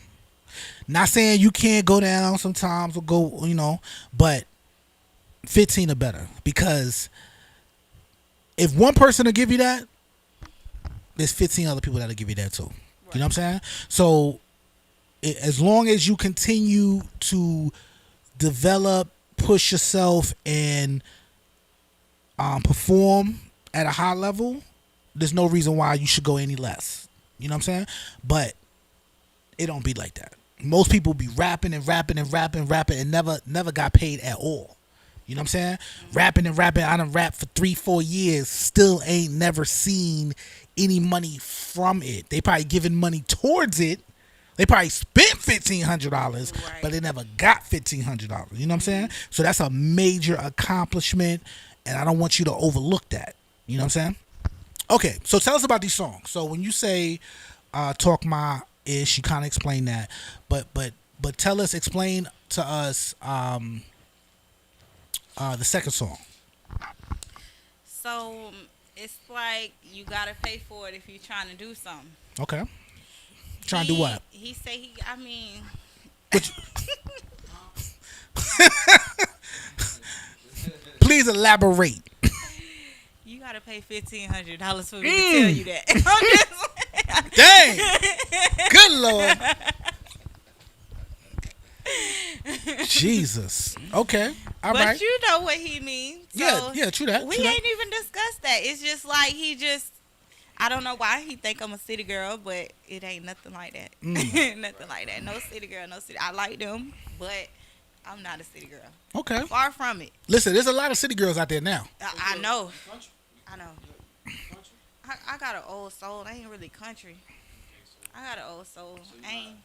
Not saying you can't go down sometimes or go, you know, but 15 or better. Because if one person will give you that, there's 15 other people that'll give you that too. Right. You know what I'm saying? So as long as you continue to develop, push yourself, and perform at a high level, there's no reason why you should go any less. You know what I'm saying? But it don't be like that. Most people be rapping and never got paid at all. You know what I'm saying? Rapping. I done rapped for 3-4 years. Still ain't never seen any money from it. They probably giving money towards it. They probably spent $1,500, right, but they never got $1,500. You know what I'm saying? So that's a major accomplishment, and I don't want you to overlook that. You know what I'm saying? Okay, so tell us about these songs. So when you say Talk My Ish, you kind of explain that, but explain to us the second song. So it's like you gotta pay for it if you're trying to do something. Okay. Trying to do what? He say I mean. Please elaborate. You gotta pay $1,500 for me to tell you that. Dang. Good Lord. Jesus. Okay. All right. But you know what he means. So yeah, true that. We ain't even discussed that. It's just like I don't know why he think I'm a city girl, but it ain't nothing like that. Nothing like that. No city girl, no city. I like them, but I'm not a city girl. Okay. Far from it. Listen, there's a lot of city girls out there now. I know. I know. I got an old soul. I ain't really country. I got an old soul. So when,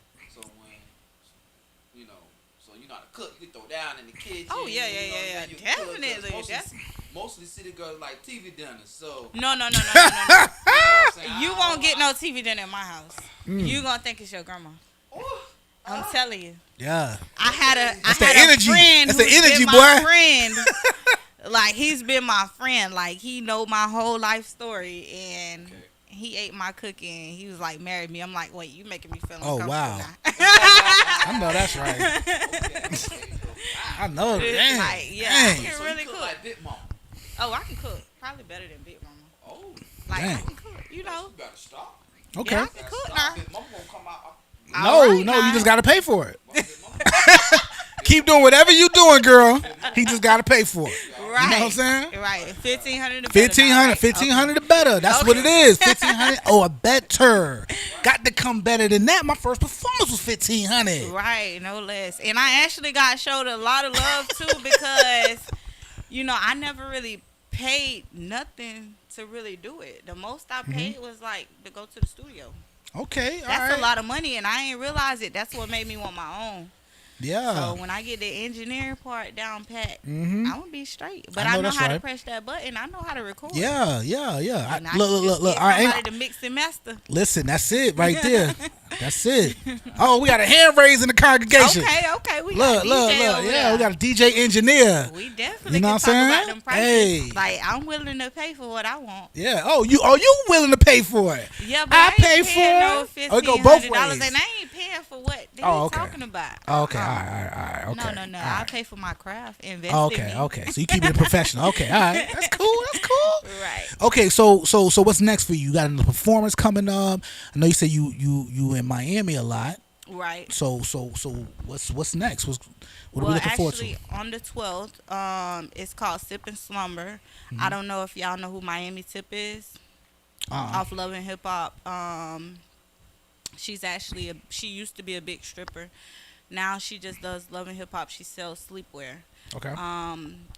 you know, so you know how to cook, you can throw down in the kitchen. Oh yeah, definitely. Mostly city girls like TV dinners. So no. You won't get no TV dinner in my house. You gonna think it's your grandma. I'm telling you. Yeah. I had a energy. friend. That's the energy, boy. boy. Friend. Like he's been my friend. Like he know my whole life story, and he ate my cooking. He was like, "Marry me." I'm like, "Wait, you making me feel uncomfortable wow. now." I know that's right. I know. Damn. Like, yeah, Dang. I can really cook. Like Big Mama. Oh, I can cook. Probably better than Big Mama. Oh, like dang. I can cook. You know. You better stop. Okay. Yeah, I can cook now. Big Mama gonna come out. No, you just gotta pay for it. Keep doing whatever you doing, girl. He just gotta pay for it. Right. You know what I'm saying? Right. 1,500 to 1,500, 1,500 to better. That's what it is. 1,500 or better. Got to come better than that. My first performance was 1,500. Right, no less. And I actually got showed a lot of love too because, I never really paid nothing to really do it. The most I paid was like to go to the studio. Okay, all That's right. a lot of money, and I ain't realize it. That's what made me want my own. Yeah. So when I get the engineering part down pat, Mhm. I'm gonna be straight. But I I know know that's how to right. press that button. I know how to record. Yeah. And Look. Get I somebody ain't. to mix and master. Listen, that's it right there. That's it. Oh, we got a hand raised in the congregation. Okay. We got Look. DJ over Yeah, there. we got a DJ engineer. We definitely You know can what talk I'm about saying? them prices. Hey. Like, I'm willing to pay for what I want. Yeah. Oh, you willing to pay for it? Yeah, but I I ain't pay paying for no it. Oh, it go both $1,500, ways. and I ain't paying for what they Oh, okay. talking about. Oh, okay. All right. Okay. No. All I right. pay for my craft. Invest in me. Okay. So you keep it professional. Okay. All right. That's cool. Right. Okay. So what's next for you? You got another performance coming up. I know you said you in Miami a lot. Right. So what's next? What are we Well, looking forward actually, to? on the 12th, it's called Sip and Slumber. I don't know if y'all know who Miami Tip is. Off Love and Hip Hop. She's actually she used to be a big stripper. Now she just does Love and Hip Hop. She sells sleepwear. Okay.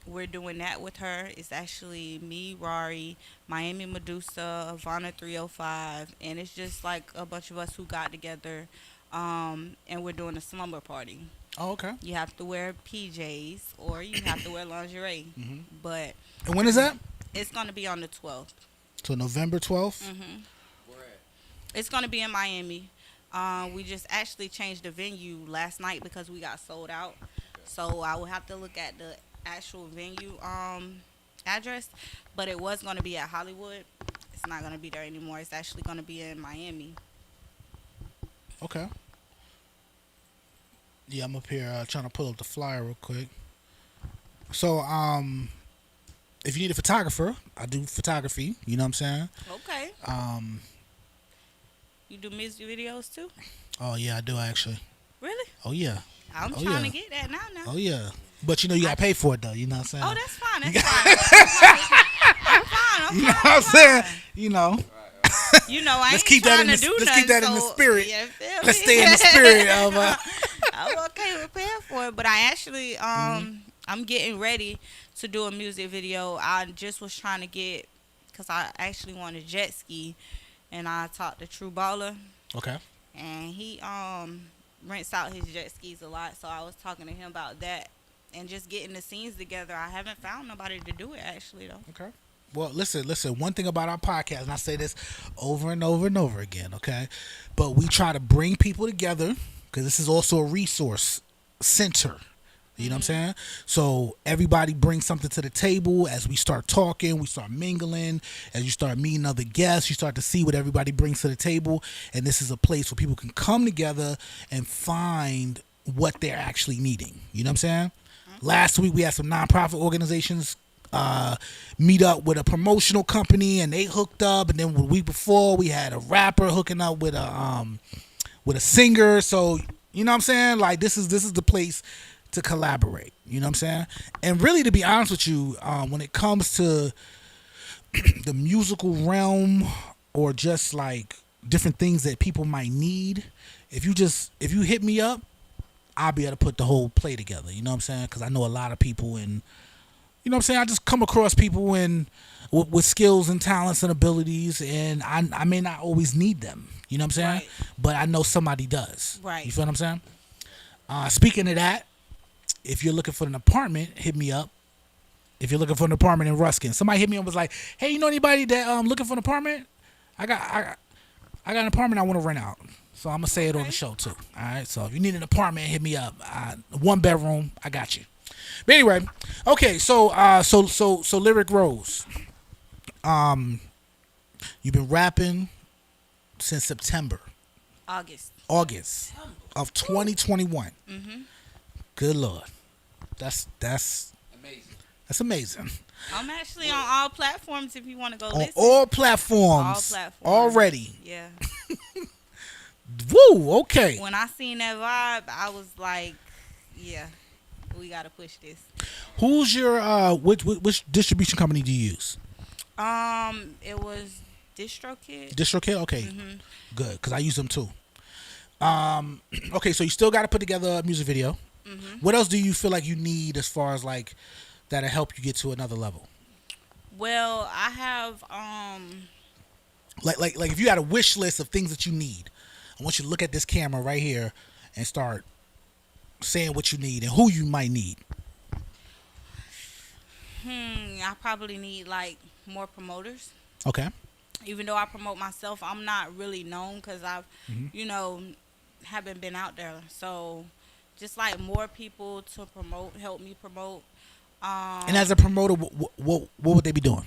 We're doing that with her. It's actually me, Rari, Miami Medusa, Ivana 305, and it's just like a bunch of us who got together, and we're doing a slumber party. Oh, okay. You have to wear PJs or you have to wear lingerie. But And when is that? it's going to be on the 12th. So November 12th. It's going to be in Miami. We just actually changed the venue last night because we got sold out. So I will have to look at the actual venue address. But it was going to be at Hollywood. It's not going to be there anymore. It's actually going to be in Miami. Okay. Yeah, I'm up here trying to pull up the flyer real quick. So, if you need a photographer, I do photography. You know what I'm saying? Okay. You do music videos too? Oh yeah, I do actually. Really? Oh yeah. I'm Oh, trying yeah. to get that now. Oh yeah. But you gotta pay for it though. You know what I'm saying? Oh, that's fine. That's fine. I'm fine. You know what I'm saying? You know. I Let's ain't keep that trying in to the do let's nothing, keep that in the so- spirit. Yeah, feel Let's me? stay in the spirit of. I'm okay with paying for it, but I actually I'm getting ready to do a music video. I just was trying to get because I actually want to jet ski, and I talked to True Baller, Okay. and he rents out his jet skis a lot. So I was talking to him about that and just getting the scenes together. I haven't found nobody to do it actually though. Okay. Well, listen. One thing about our podcast, and I say this over and over and over again, okay? But we try to bring people together because this is also a resource center. You know what I'm saying? So everybody brings something to the table. As we start talking, we start mingling. As you start meeting other guests, you start to see what everybody brings to the table. And this is a place where people can come together and find what they're actually needing. You know what I'm saying? Last week we had some nonprofit organizations meet up with a promotional company, and they hooked up. And then the week before we had a rapper hooking up with a singer. So you know what I'm saying? Like this is the place to collaborate. You know what I'm saying? And really, to be honest with you, when it comes to the musical realm or just like different things that people might need, if you hit me up, I'll be able to put the whole play together. You know what I'm saying? Because I know a lot of people, and you know what I'm saying? I just come across people with skills and talents and abilities, and I may not always need them. You know what I'm saying? Right. But I know somebody does. Right. You feel what I'm saying? Speaking of that, if you're looking for an apartment, hit me up. If you're looking for an apartment in Ruskin, somebody hit me up and was like, "Hey, you know anybody that looking for an apartment? I got an apartment I want to rent out." So I'm gonna say it on the show too. All right. So if you need an apartment, hit me up. 1 bedroom, I got you. But anyway, okay. So Lyric Rose, you've been rapping since September, August of 2021. Good Lord, that's Amazing. that's amazing. I'm actually on all platforms if you want to go On listen. all platforms, already. Yeah. Woo. Okay. When I seen that vibe, I was like, yeah, We gotta push this. Who's your which distribution company do you use? It was DistroKid. DistroKid. Okay, good, because I use them too. Okay, so you still got to put together a music video. What else do you feel like you need as far as like that'll help you get to another level? Well, I have Like if you had a wish list of things that you need, I want you to look at this camera right here and start saying what you need and who you might need. I probably need like more promoters. Okay. Even though I promote myself, I'm not really known because I've, haven't been out there. So, just like more people to promote, help me promote. And as a promoter, what would they be doing?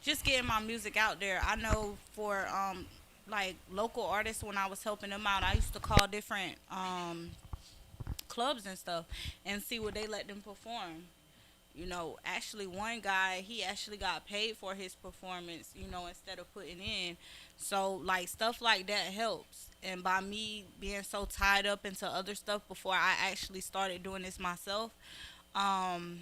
Just getting my music out there. I know for like local artists, when I was helping them out, I used to call different clubs and stuff and see what they let them perform. You know, actually one guy, he actually got paid for his performance, you know, instead of putting in. So, like, stuff like that helps. And by me being so tied up into other stuff before I actually started doing this myself, I'm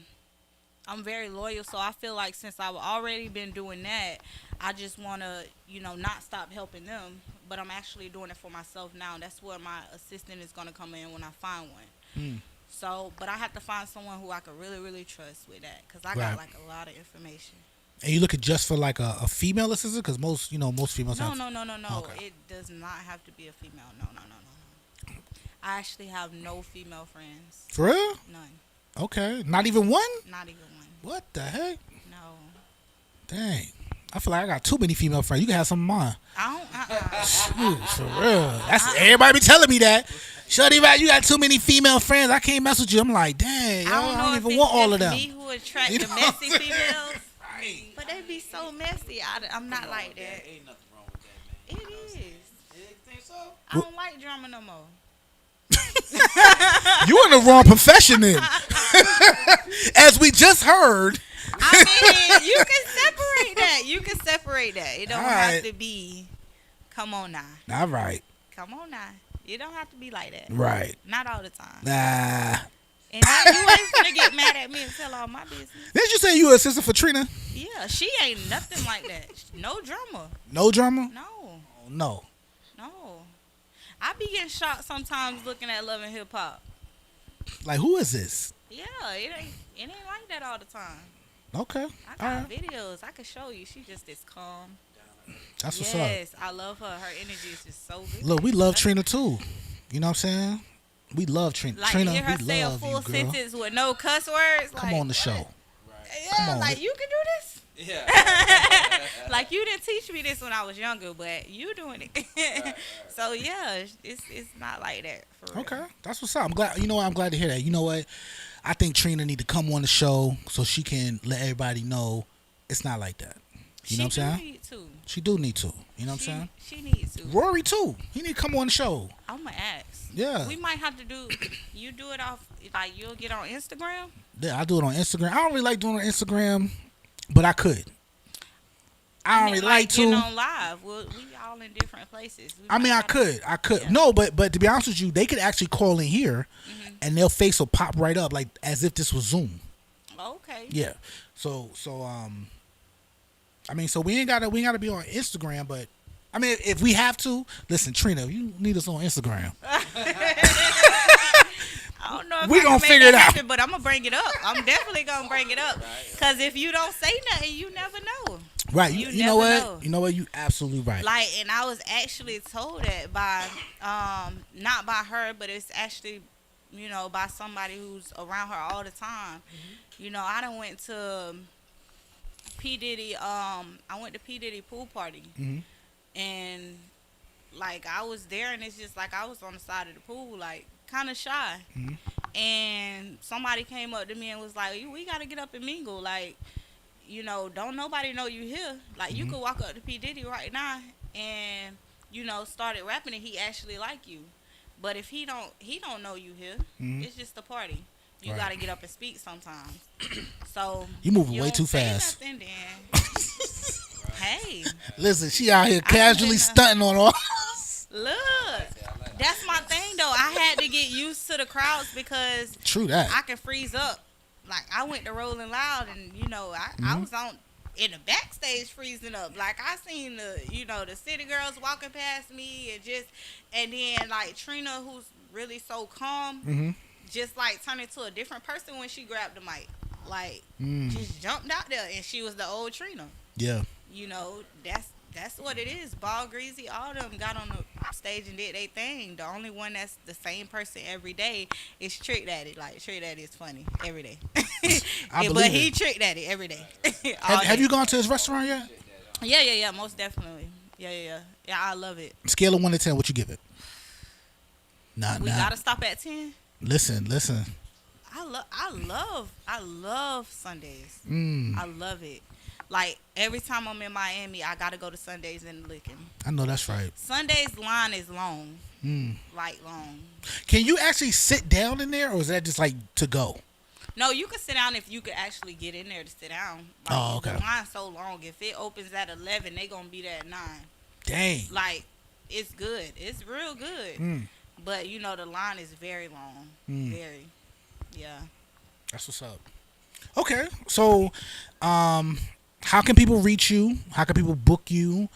very loyal. So I feel like since I've already been doing that, I just want to, you know, not stop helping them. But I'm actually doing it for myself now. That's where my assistant is going to come in when I find one. So, but I have to find someone who I could really, really trust with that, because I got like a lot of information. And you looking just for like a female assistant? Because most females have. No. Okay. It does not have to be a female. No. I actually have no female friends. For real? None. Okay. Not even one? Not even one. What the heck? No. Dang. I feel like I got too many female friends. You can have some of mine. I don't. Shoot, for real. That's everybody be telling me that. Shorty Roc, you got too many female friends. I can't mess with you. I'm like, dang, I don't even want all of them. Me who attract the messy females, but they be so messy. I'm not like that. Ain't nothing wrong with that, man. It is. You think so? I don't like drama no more. You in the wrong profession then. As we just heard. I mean, you can separate that. It don't have to be. Come on now. All right. Come on now. You don't have to be like that. Right. Not all the time. Nah. And now you ain't gonna get mad at me and tell all my business. Didn't you say you were assistant for Trina? Yeah, she ain't nothing like that. No drama. No drama? No. Oh, no. No. I be getting shocked sometimes looking at Love and Hip Hop. Like, who is this? Yeah, it ain't like that all the time. Okay. I got videos. I could show you. She just is calm. That's what's up. Yes, I love her. Her energy is just so good. Look, we love Trina too. You know what I'm saying? We love Trina. Like, Trina, hear her we say a love full you, girl. sentence with no cuss words. Come on the show. Yeah, Come on. like, you can do this? Yeah. Like, you didn't teach me this when I was younger, but you doing it. So, yeah, it's not like that. For real. Okay. That's what's up. I'm glad. You know what? I'm glad to hear that. You know what? I think Trina need to come on the show so she can let everybody know it's not like that. You know what I'm saying? She need to. She do need to. You know what I'm saying? She needs to. Rory too. He need to come on the show. I'm going to ask. Yeah. We might have to you do it off, like, you'll get on Instagram? Yeah, I do it on Instagram. I don't really like doing it on Instagram, but I could. I don't really like to. Getting on live. We all in different places. I could. Yeah. No, but to be honest with you, they could actually call in here, and their face will pop right up, like as if this was Zoom. Okay. Yeah. So I mean, so we ain't gotta be on Instagram, but I mean, if we have to, listen, Trina, you need us on Instagram. I don't know if we gonna figure it out, but I'm gonna bring it up. I'm definitely gonna bring it up, because if you don't say nothing, you never know. Right. You know what? Know. You know what? You absolutely right. Like, and I was actually told that by, not by her, but it's actually, you know, by somebody who's around her all the time. You know, I done went to P. Diddy, I went to P. Diddy pool party. And, like, I was there, and it's just like I was on the side of the pool, like, kind of shy. And somebody came up to me and was like, we got to get up and mingle. Like, you know, don't nobody know you here. Like, you could walk up to P. Diddy right now and, you know, started rapping, and he actually like you. But if he don't know you here, it's just a party. You got to get up and speak sometimes. So you moving way too fast. Nothing, then. Hey. Listen, she out here casually stunting on all. Look, that's my thing though. I had to get used to the crowds because True that. I can freeze up. Like I went to Rolling Loud and I was on in the backstage freezing up. Like I seen the city girls walking past me and then like Trina, who's really so calm, just like turned into a different person when she grabbed the mic. Like just jumped out there and she was the old Trina. Yeah. That's what it is. Ball Greasy, all of them got on the stage and did their thing. The only one that's the same person every day is Trick Daddy. Like Trick Daddy is funny every day. But he Trick Daddy every day. Have you gone to his restaurant yet? Yeah, most definitely. Yeah, I love it. Scale of 1 to 10, what you give it? We gotta stop at 10. Listen. I love Sundays. I love it. Like every time I'm in Miami, I gotta go to Sundays and Licking. I know that's right. Sundays line is long, like long. Can you actually sit down in there, or is that just like to go? No, you can sit down if you could actually get in there to sit down. Like, okay. The line's so long. If it opens at 11, they gonna be there at 9. Dang. Like it's good. It's real good. But the line is very long. Very. Yeah. That's what's up. Okay, so how can people reach you? How can people book you?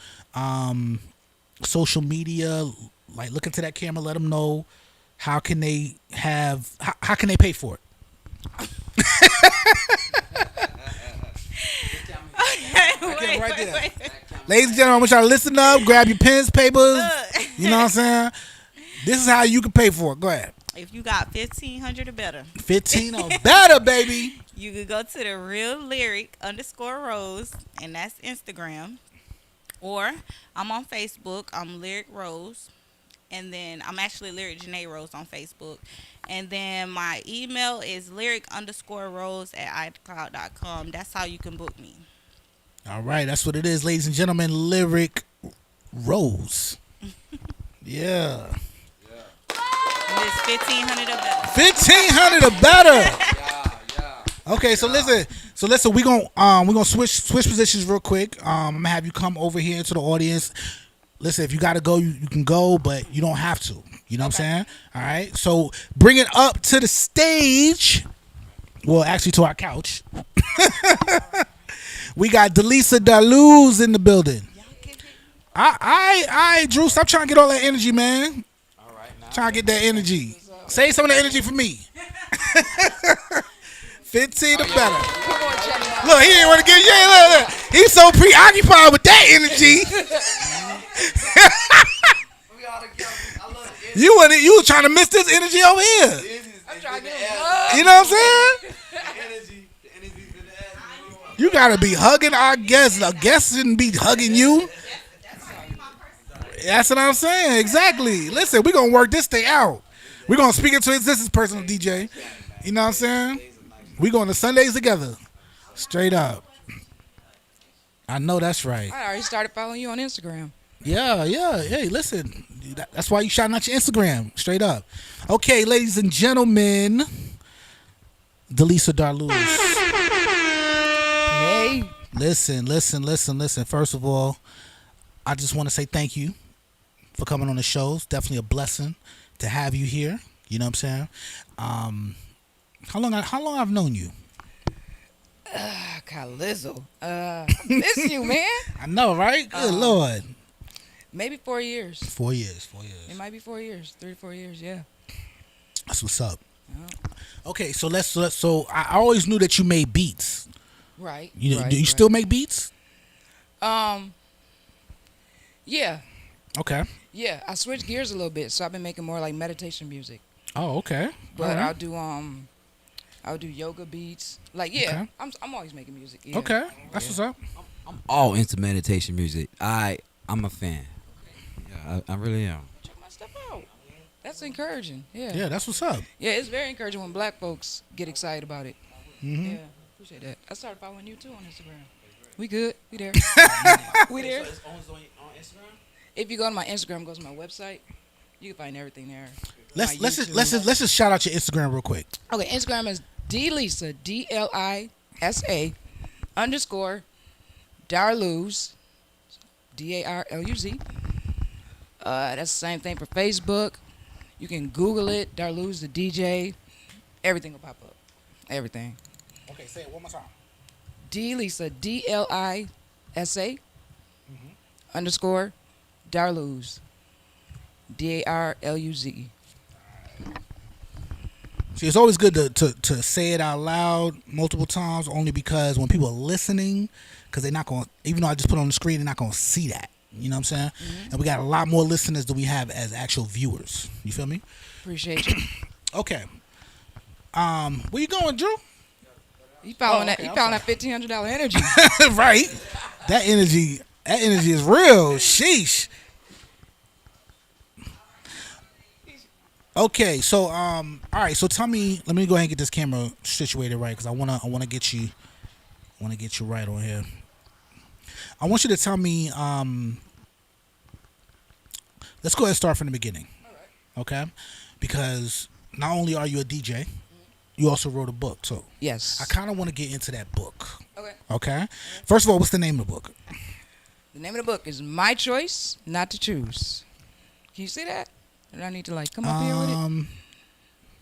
Social media, like look into that camera, let them know. How can they pay for it? Wait. Ladies and gentlemen, I want y'all to listen up, grab your pens, papers. You know what I'm saying? This is how you can pay for it. Go ahead. If you got 1,500 or better. 15 or better, baby. You could go to the Real Lyric _Rose, and that's Instagram. Or I'm on Facebook. I'm Lyric Rose. And then I'm actually Lyric Janae Rose on Facebook. And then my email is lyric_rose@icloud.com. That's how you can book me. All right. That's what it is, ladies and gentlemen. Lyric Rose. Yeah. And it's 1,500 or better. 1,500 or better. Okay, so listen. We gonna switch positions real quick. I'm gonna have you come over here into the audience. Listen, if you gotta go, you can go, but you don't have to. You know what I'm saying? All right. So bring it up to the stage. Well, actually, to our couch. We got Darluz in the building. I, Drew, stop trying to get all that energy, man. All right, now. Trying to get that energy. Save some of the energy for me. 15 or better. Look, he didn't want to get look. He's so preoccupied with that energy. You were trying to miss this energy over here. I'm trying to get you know what I'm saying? You gotta be hugging our guests. Our guests shouldn't be hugging you. That's what I'm saying. Exactly. Listen, we're gonna work this thing out. We're gonna speak into existence, personal DJ. You know what I'm saying? We going to Sundays together. Straight up. I know that's right. I already started following you on Instagram. Yeah. Hey, listen. That's why you shouting out your Instagram. Straight up. Okay, ladies and gentlemen. Darluz. Hey. Listen. First of all, I just want to say thank you for coming on the show. It's definitely a blessing to have you here. You know what I'm saying? How long I've known you? Khaliseum. I miss you, man. I know, right? Good Lord. Maybe 4 years. 4 years. It might be 4 years. 3 to 4 years, yeah. That's what's up. Yeah. Okay, so so I always knew that you made beats. Right. Do you still make beats? Yeah. Okay. Yeah, I switched gears a little bit, so I've been making more like meditation music. Oh, okay. But I'll do yoga beats. Like, yeah, Okay. I'm always making music. Yeah. Okay, that's what's up. I'm all into meditation music. I'm a fan. Yeah, I really am. Check my stuff out. That's encouraging. Yeah. Yeah, that's what's up. Yeah, it's very encouraging when black folks get excited about it. Mm-hmm. Yeah, appreciate that. I started following you too on Instagram. We good. We there. We there. So it's on Instagram? If you go to my Instagram, go to my website, you can find everything there. Let's My just YouTube. let's just shout out your Instagram real quick. Okay, Instagram is DLisa, DLISA _ Darluz, DARLUZ. That's the same thing for Facebook, You can Google it, Darluz the DJ. Everything will pop up. Everything. Okay, say it one more time. D-Lisa, D-L-I-S-A _ Darluz. D-A-R-L-U-Z. See, it's always good to say it out loud multiple times, only because when people are listening, because they're not going to, even though I just put it on the screen, they're not going to see that. You know what I'm saying? And we got a lot more listeners than we have as actual viewers. You feel me? Appreciate you. Okay. Where you going, Drew? You following okay, that? You I'm following that $1,500 energy? Right. That energy is real. Sheesh. Okay, so all right, so tell me, let me go ahead and get this camera situated right, because I wanna get you right on here. I want you to tell me, let's go ahead and start from the beginning. Okay? Because not only are you a DJ, you also wrote a book too. Yes. I kinda wanna get into that book. Okay. Okay? First of all, what's the name of the book? The name of the book is My Choice Not to Choose. Can you see that? And I need to like come up here with it.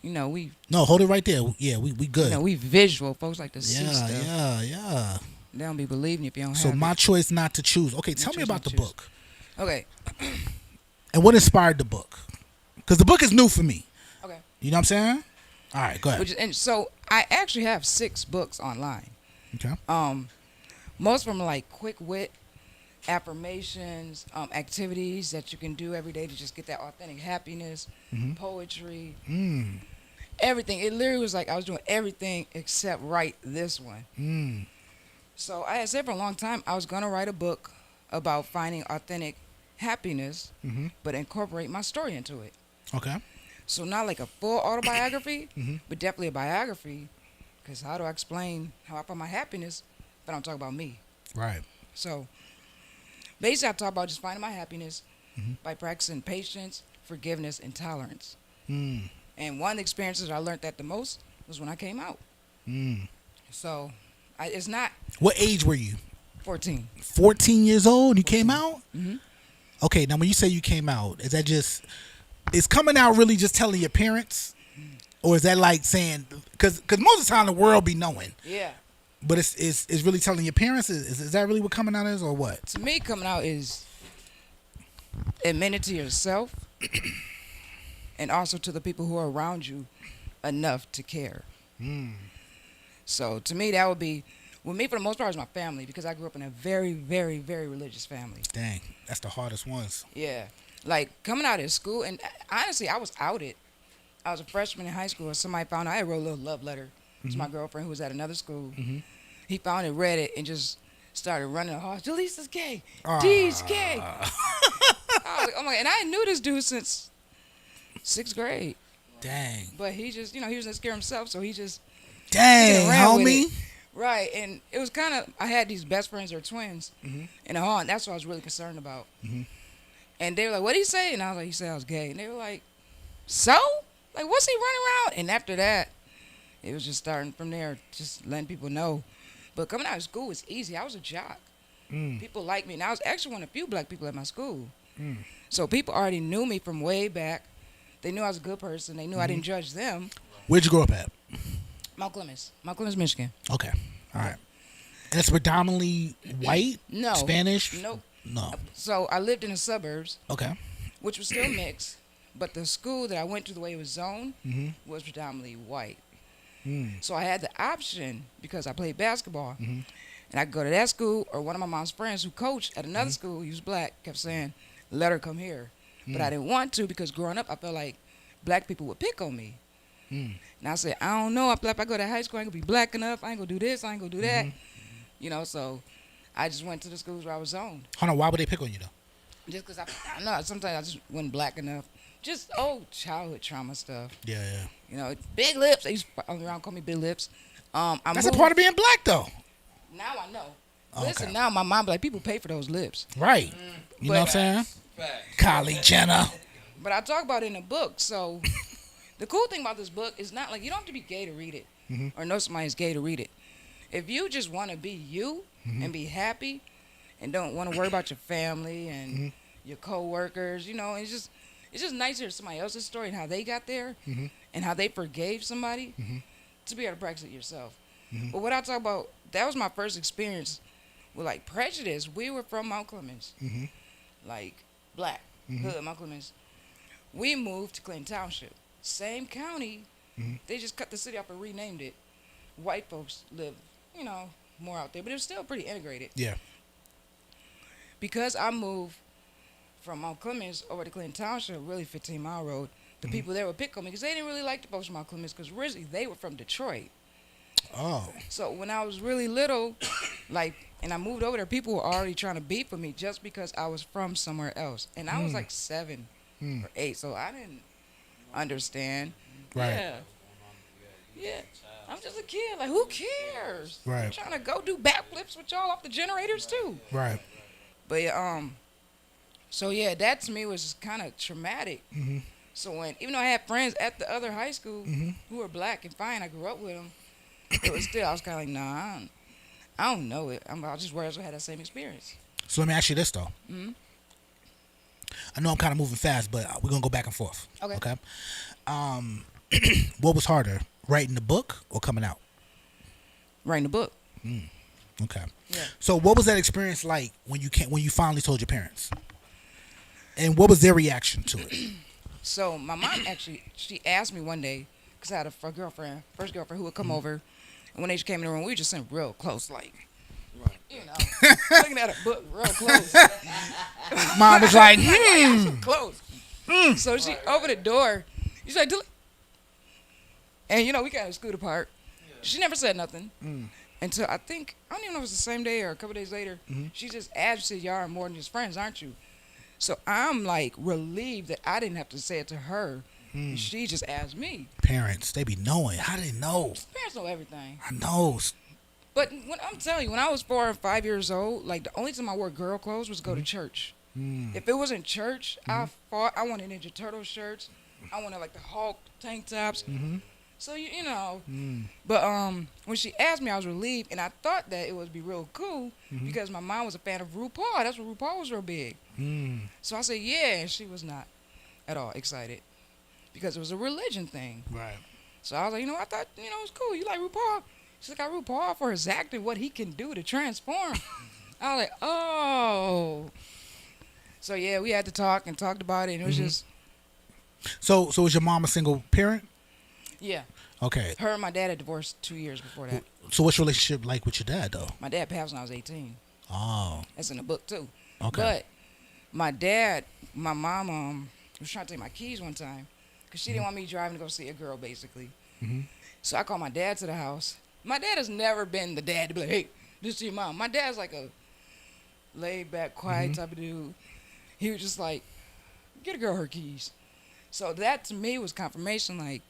You know, No, hold it right there. Yeah, we good. You know, we visual folks like to see stuff. Yeah. They don't be believing if you don't So have my it. choice not to choose. Okay, tell me choice about not the to choose. book Okay. and what inspired the book. Because the book is new for me. Okay. You know what I'm saying? All right, go ahead. And so I actually have 6 books online. Okay. Most of them are like quick wit, affirmations, activities that you can do every day to just get that authentic happiness, poetry, everything. It literally was like I was doing everything except write this one. So I had said for a long time I was going to write a book about finding authentic happiness, but incorporate my story into it. Okay. So not like a full autobiography, but definitely a biography, because how do I explain how I find my happiness if I don't talk about me? Right. So basically, I talk about just finding my happiness by practicing patience, forgiveness, and tolerance. And one of the experiences I learned that the most was when I came out. So it's not What age were you? 14. 14 years old? You came out? Okay, now when you say you came out, is that just, is coming out really just telling your parents? Or is that like saying, because most of the time the world be knowing. Yeah. But it's really telling your parents? Is that really what coming out is, or what? To me, coming out is admitting to yourself and also to the people who are around you enough to care. So to me, that would be, with me for the most part, is my family, because I grew up in a very, very, very religious family. Dang, that's the hardest ones. Yeah. Like coming out of school, and honestly, I was outed. I was a freshman in high school, and somebody found out. I wrote a little love letter to my girlfriend who was at another school. He found it, read it, and just started running hard. Jaleesa's gay. D's gay. I was like, oh my, and I knew this dude since 6th grade. Dang. But he just, he was insecure himself, so he just Dang, ran with homie. it. Right, and it was kind of, I had these best friends, they're twins, in the hall, and that's what I was really concerned about. And they were like, what'd he say? And I was like, he said I was gay. And they were like, so? Like, what's he running around? And after that, it was just starting from there, just letting people know. But coming out of school was easy. I was a jock. People liked me. And I was actually one of the few black people at my school. So people already knew me from way back. They knew I was a good person. They knew I didn't judge them. Where'd you grow up at? Mount Clemens, Michigan. Okay. All right. And it's predominantly white? No. Spanish? Nope. No. So I lived in the suburbs, Okay. which was still mixed. But the school that I went to, the way it was zoned, was predominantly white. So I had the option, because I played basketball, and I could go to that school, or one of my mom's friends who coached at another school, he was black, kept saying, let her come here. But I didn't want to, because growing up, I felt like black people would pick on me. And I said, I don't know, if I go to high school, I ain't going to be black enough, I ain't going to do this, I ain't going to do that. So I just went to the schools where I was zoned. Hold on, why would they pick on you, though? Just because I know, sometimes I just wasn't black enough. Just old childhood trauma stuff. Yeah. Big lips. They used to around call me big lips. That's a part of being black, though. Now I know. Okay. Listen, now my mom be like, people pay for those lips. Right. You know what I'm saying? Kylie Jenner. But I talk about it in the book. So the cool thing about this book is not like, you don't have to be gay to read it or know somebody's gay to read it. If you just want to be you and be happy and don't want to worry about your family and your co-workers, it's it's just nice to hear somebody else's story and how they got there and how they forgave somebody to be able to practice it yourself. But what I talk about, that was my first experience with like prejudice. We were from Mount Clemens, like black, hood, Mount Clemens. We moved to Clinton Township, same county. They just cut the city up and renamed it. White folks live, you know, more out there, but it was still pretty integrated. Yeah. Because I moved from Mount Clemens over to Clinton Township, really 15-mile road, the people there would pick on me because they didn't really like the folks from Mount Clemens because originally they were from Detroit. Oh. So when I was really little, like, and I moved over there, people were already trying to beef with me just because I was from somewhere else. And I was like 7 or 8, so I didn't understand. Right. Yeah. Yeah. I'm just a kid. Like, who cares? Right. I'm trying to go do backflips with y'all off the generators, too. Right. But, so, yeah, that to me was kind of traumatic. So when, even though I had friends at the other high school who were black and fine, I grew up with them, it was still, I was kind of like, nah, I don't know it. I just wish I had that same experience. So let me ask you this, though. I know I'm kind of moving fast, but we're going to go back and forth. Okay. What was harder, writing the book or coming out? Writing the book. Okay. Yeah. So what was that experience like when you finally told your parents? And what was their reaction to it? So my mom actually, she asked me one day, because I had a first girlfriend who would come over. And when they came in the room, we were just sitting real close, like, you know, looking at a book real close. Mom was like, Close. So she opened the door. She's like, and, you know, we got to scoot apart. She never said nothing until I don't even know if it was the same day or a couple days later. She just asked, she said, y'all are more than just friends, aren't you? So I'm like relieved that I didn't have to say it to her. She just asked me. Parents, they be knowing. How do they know? Parents know everything. I know. But when I'm telling you, when I was 4 and 5 years old, like the only time I wore girl clothes was go to church. If it wasn't church, I wanted Ninja Turtle shirts. I wanted like the Hulk tank tops. So you know. But when she asked me, I was relieved, and I thought that it would be real cool because my mom was a fan of RuPaul. That's what RuPaul was real big. So I said yeah, and she was not at all excited because it was a religion thing. Right. So I was like, you know, I thought, you know, it was cool. You like RuPaul? She's like, I RuPaul for his acting, what he can do to transform. I was like, oh. So yeah, we had to talk and talked about it, and it was just. So was your mom a single parent? Yeah. Okay. Her and my dad had divorced 2 years before that. So what's your relationship like with your dad, though? My dad passed when I was 18. Oh. That's in the book too. Okay. But my mom was trying to take my keys one time because she didn't want me driving to go see a girl, basically. So I called my dad to the house. My dad has never been the dad to be like, hey, this is your mom. My dad's like a laid back, quiet type of dude. He was just like, get a girl her keys. So that to me was confirmation, like,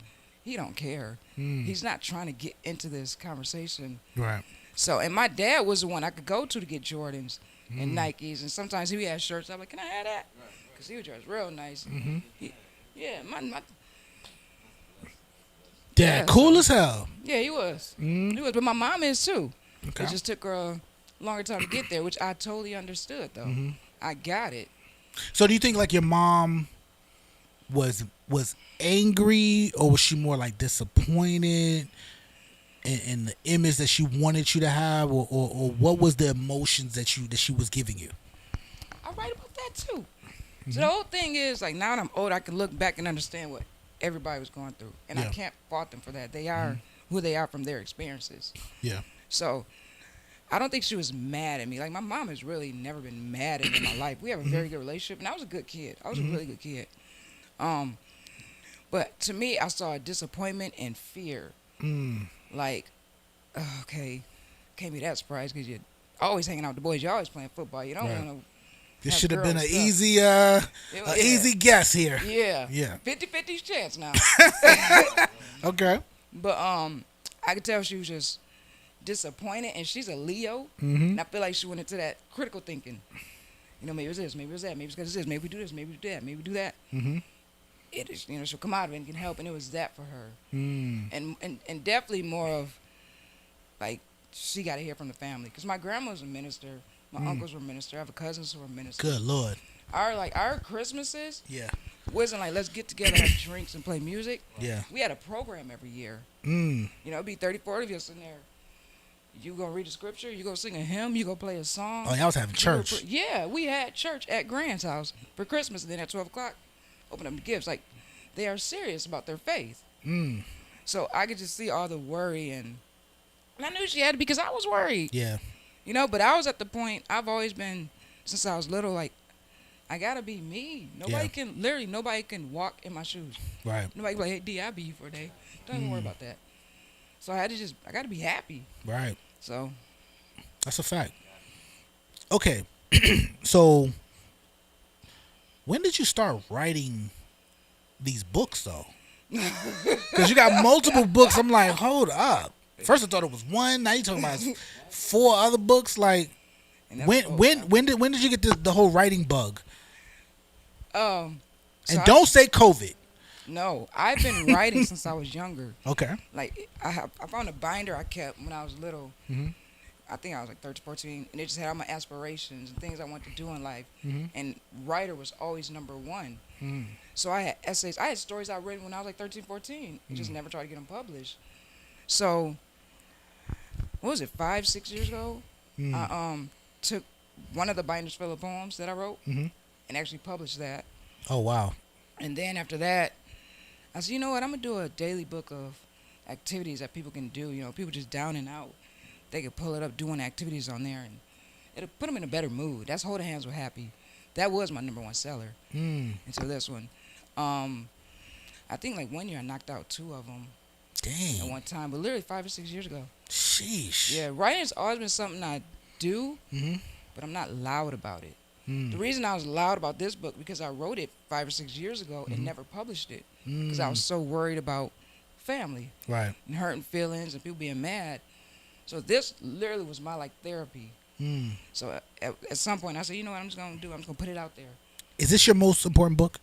he don't care. He's not trying to get into this conversation. Right. So, and my dad was the one I could go to get Jordans and Nikes. And sometimes he had shirts. I'm like, can I have that? Because he would dress real nice. My Dad, cool as hell. Yeah, he was. He was. But my mom is too. Okay. It just took her a longer time to get there, which I totally understood, though. I got it. So do you think like your mom was angry, or was she more like disappointed in the image that she wanted you to have, or what was the emotions that she was giving you? I write about that too. So the whole thing is like now that I'm old, I can look back and understand what everybody was going through, and I can't fault them for that. They are who they are from their experiences. Yeah. So I don't think she was mad at me. Like my mom has really never been mad at me in my life. We have a very good relationship, and I was a good kid. I was a really good kid. But to me, I saw disappointment and fear. Like, okay, can't be that surprised because you're always hanging out with the boys. You're always playing football. You don't want to. This should have been an stuff. easy guess here. Yeah. Yeah. 50-50 chance now. Okay. But I could tell she was just disappointed, and she's a Leo, and I feel like she went into that critical thinking. You know, maybe it's this, maybe it's that, maybe it's because it's this, maybe we do this, maybe we do that, maybe we do that. It is, you know, she'll come out of it and can help, and it was that for her. And definitely more of like she got to hear from the family because my grandma was a minister, my uncles were minister, I have cousins who were ministers. Good Lord. Our Christmases, wasn't like let's get together, have drinks, and play music. Yeah. We had a program every year. Mm. You know, it'd be 30, 40 of us in there. You gonna read a scripture, you gonna sing a hymn, you gonna play a song. Oh, y'all was having church. Yeah, we had church at Grant's house for Christmas, and then at 12 o'clock, open up the gifts. Like, they are serious about their faith. Mm. So I could just see all the worry, and I knew she had to because I was worried. Yeah. You know, but I was at the point, I've always been, since I was little, like, I gotta be me. Nobody can walk in my shoes. Right. Nobody can be like, hey, D, I'll be you for a day. Don't even worry about that. So I gotta be happy. Right. So. That's a fact. Okay. So, when did you start writing these books, though? Because you got multiple books. I'm like, hold up. First I thought it was one. Now you talking about 4 other books. Like, when did you get the whole writing bug? So and don't say COVID. No, I've been writing since I was younger. Okay. Like I found a binder I kept when I was little. Mm-hmm. I think I was like 13, 14, and it just had all my aspirations and things I wanted to do in life. Mm-hmm. And writer was always number one. Mm. So I had essays. I had stories I read when I was like 13, 14. And just never tried to get them published. So, what was it, 5, 6 years ago? I took one of the binders full of poems that I wrote and actually published that. Oh, wow. And then after that, I said, you know what, I'm going to do a daily book of activities that people can do. You know, people just down and out. They could pull it up doing activities on there, and it'll put them in a better mood. That's Holding Hands with Happy. That was my number one seller until this one. I think like one year I knocked out 2 of them. Dang. At one time, but literally 5 or 6 years ago. Sheesh. Yeah, writing's always been something I do, but I'm not loud about it. The reason I was loud about this book because I wrote it 5 or 6 years ago and never published it because I was so worried about family, right, and hurting feelings and people being mad. So this literally was my like therapy. So at some point I said, you know what I'm just gonna do? I'm just gonna put it out there. Is this your most important book?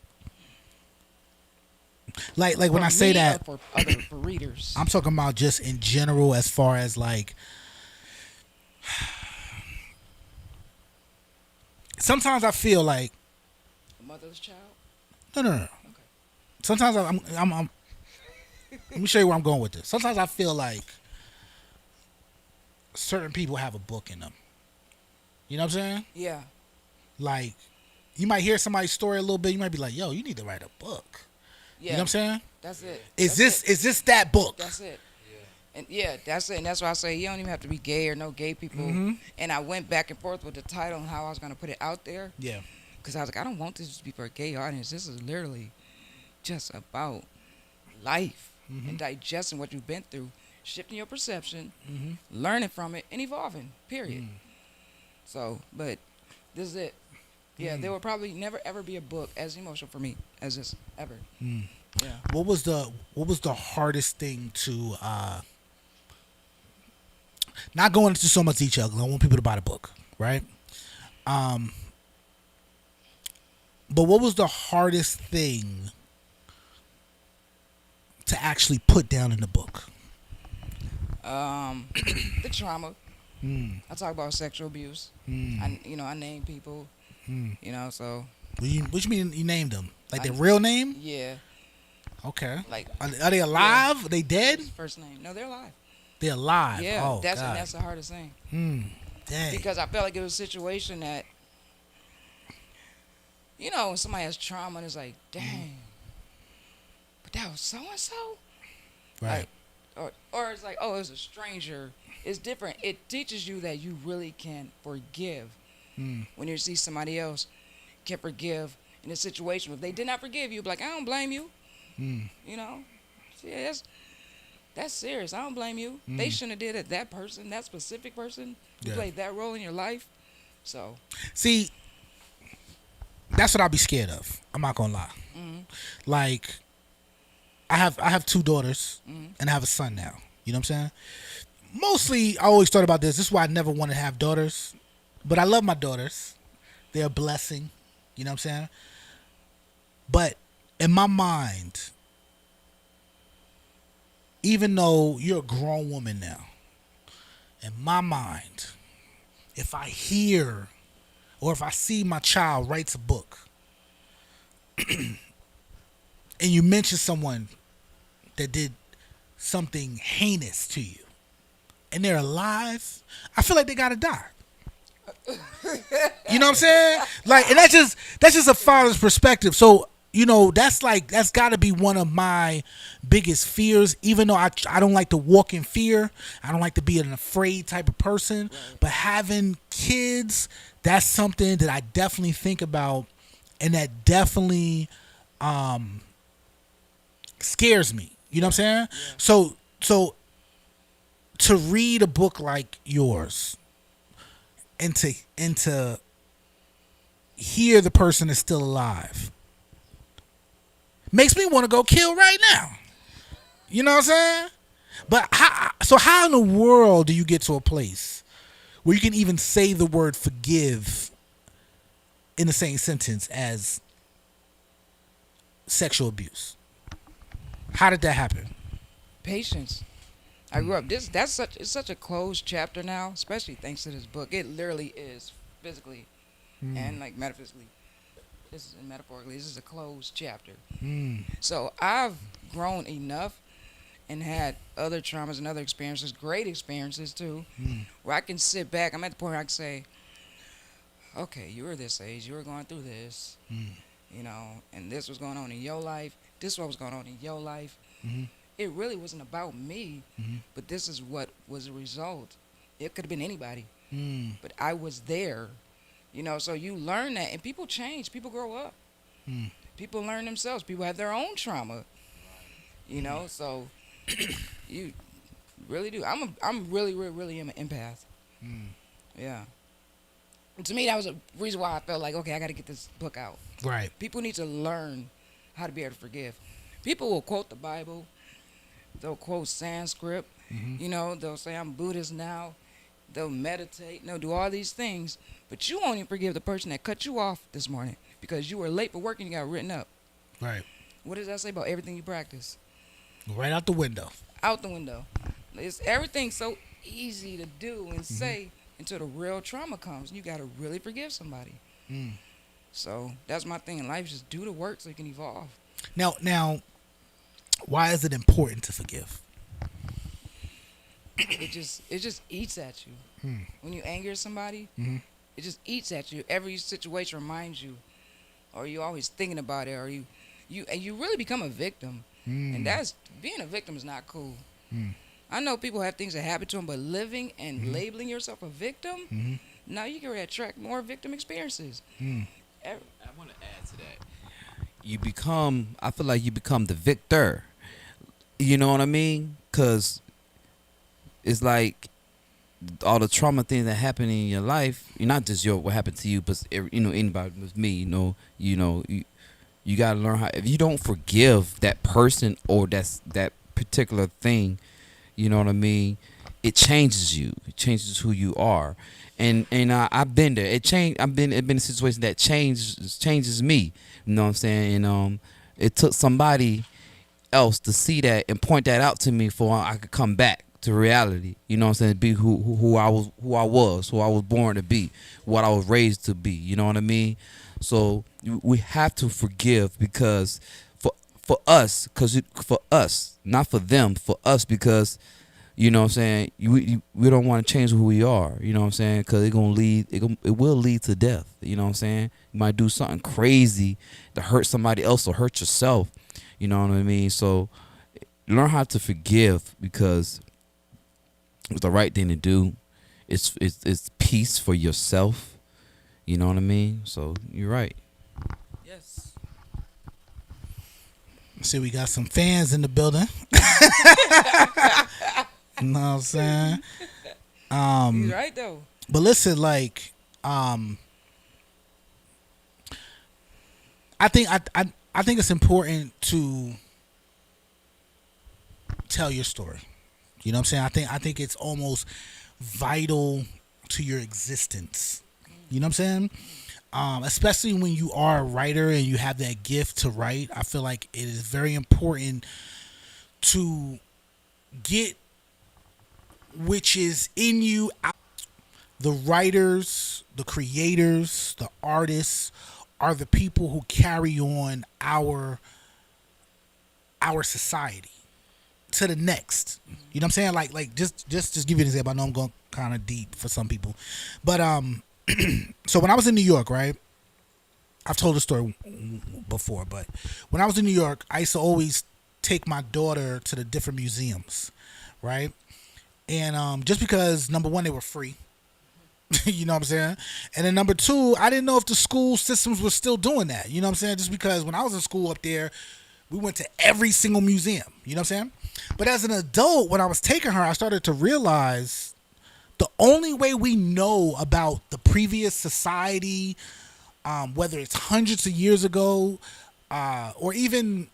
Like when I say that, for readers, I'm talking about just in general, as far as like. Sometimes I feel like. A mother's child. No. Okay. Sometimes I'm. Let me show you where I'm going with this. Sometimes I feel like certain people have a book in them. You know what I'm saying? Yeah. Like, you might hear somebody's story a little bit. You might be like, "Yo, you need to write a book." Yeah. You know what I'm saying? That's it. Is this that book? That's it. And yeah, that's it. And that's why I say you don't even have to be gay or no gay people. And I went back and forth with the title and how I was going to put it out there. Yeah. Because I was like, I don't want this to be for a gay audience. This is literally just about life and digesting what you've been through, shifting your perception, learning from it, and evolving, period. So, but this is it. Yeah, there will probably never, ever be a book as emotional for me as this, ever. Yeah. What was the hardest thing to not going into so much detail because I want people to buy the book, right? But what was the hardest thing to actually put down in the book? The trauma. I talk about sexual abuse. I name people. You know, so. What you mean you named them? Like their real name? Yeah. Okay. Like, are they alive? Yeah. Are they dead? First name. No, they're alive. They're alive. Yeah. Oh, that's God. the hardest thing. Dang. Because I felt like it was a situation that, you know, when somebody has trauma and it's like, dang, but that was so and so. Right. Like, or it's like, oh, it was a stranger. It's different. It teaches you that you really can forgive when you see somebody else can forgive in a situation. If they did not forgive you, be like, I don't blame you. You know, yeah, that's serious. I don't blame you. They shouldn't have did it. That person, that specific person, who played that role in your life. So, see, that's what I'll be scared of. I'm not gonna lie. Like, I have 2 daughters and I have a son now. You know what I'm saying? Mostly, I always thought about this. This is why I never wanted to have daughters. But I love my daughters. They're a blessing. You know what I'm saying? But in my mind, even though you're a grown woman now, in my mind, if I hear or if I see my child writes a book and you mention someone that did something heinous to you, and they're alive, I feel like they gotta die. You know what I'm saying? Like, and that's just a father's perspective. So, you know, that's got to be one of my biggest fears. Even though I don't like to walk in fear, I don't like to be an afraid type of person. Right. But having kids, that's something that I definitely think about, and that definitely scares me. You know what I'm saying? Yeah. So to read a book like yours, and to hear the person is still alive, makes me want to go kill right now. You know what I'm saying? But how in the world do you get to a place where you can even say the word forgive in the same sentence as sexual abuse? How did that happen? Patience. I grew up. It's such a closed chapter now, especially thanks to this book. It literally is physically and like metaphysically. This is metaphorically. This is a closed chapter. So I've grown enough and had other traumas and other experiences, great experiences too, where I can sit back. I'm at the point where I can say, okay, you were this age, you were going through this, you know, and this was going on in your life. This is what was going on in your life. It really wasn't about me, but this is what was a result. It could have been anybody, but I was there, you know. So you learn that, and people change. People grow up. People learn themselves. People have their own trauma, you know. So you really do. I'm really am an empath. Yeah. And to me, that was a reason why I felt like, okay, I got to get this book out. Right. People need to learn how to be able to forgive. People will quote the Bible. They'll quote Sanskrit, you know, they'll say, I'm Buddhist now. They'll meditate, they'll do all these things, but you won't even forgive the person that cut you off this morning because you were late for work and you got written up. Right. What does that say about everything you practice? Right out the window. Out the window. It's everything so easy to do and say until the real trauma comes. You got to really forgive somebody. So that's my thing in life, just do the work so you can evolve. Now, why is it important to forgive? It just eats at you. When you anger somebody, it just eats at you. Every situation reminds you, or you always thinking about it, or you really become a victim. And that's, being a victim is not cool. I know people have things that happen to them, but living and labeling yourself a victim, now you can attract more victim experiences. I want to add to that. I feel like you become the victor. You know what I mean? Because it's like all the trauma things that happen in your life, not just what happened to you, but anybody with me, you got to learn how. If you don't forgive that person or that particular thing, you know what I mean, it changes you. It changes who you are. And I've been there. It been a situation that changes me. You know what I'm saying? And it took somebody else to see that and point that out to me for I could come back to reality. You know what I'm saying? Be who I was born to be, what I was raised to be. You know what I mean? So we have to forgive because for us, not for them, for us, because you know what I'm saying, we don't want to change who we are. You know what I'm saying? Because it will lead to death. You know what I'm saying? You might do something crazy to hurt somebody else or hurt yourself. You know what I mean? So learn how to forgive because it's the right thing to do. It's peace for yourself. You know what I mean? So you're right. Yes. See, we got some fans in the building. You know what I'm saying? You're right though. But listen, like, I think it's important to tell your story. You know what I'm saying? I think it's almost vital to your existence. You know what I'm saying? Especially when you are a writer and you have that gift to write. I feel like it is very important to get which is in you out. The writers, the creators, the artists are the people who carry on our our society to the next. You know what I'm saying? Like just give you an example. I know I'm going kind of deep for some people, but so when I was in New York, right? I've told the story before, but when I was in New York, I used to always take my daughter to the different museums, right? And just because, number one, they were free. You know what I'm saying? And then number two, I didn't know if the school systems were still doing that. You know what I'm saying? Just because when I was in school up there, we went to every single museum. You know what I'm saying? But as an adult, when I was taking her, I started to realize the only way we know about the previous society, whether it's hundreds of years ago or even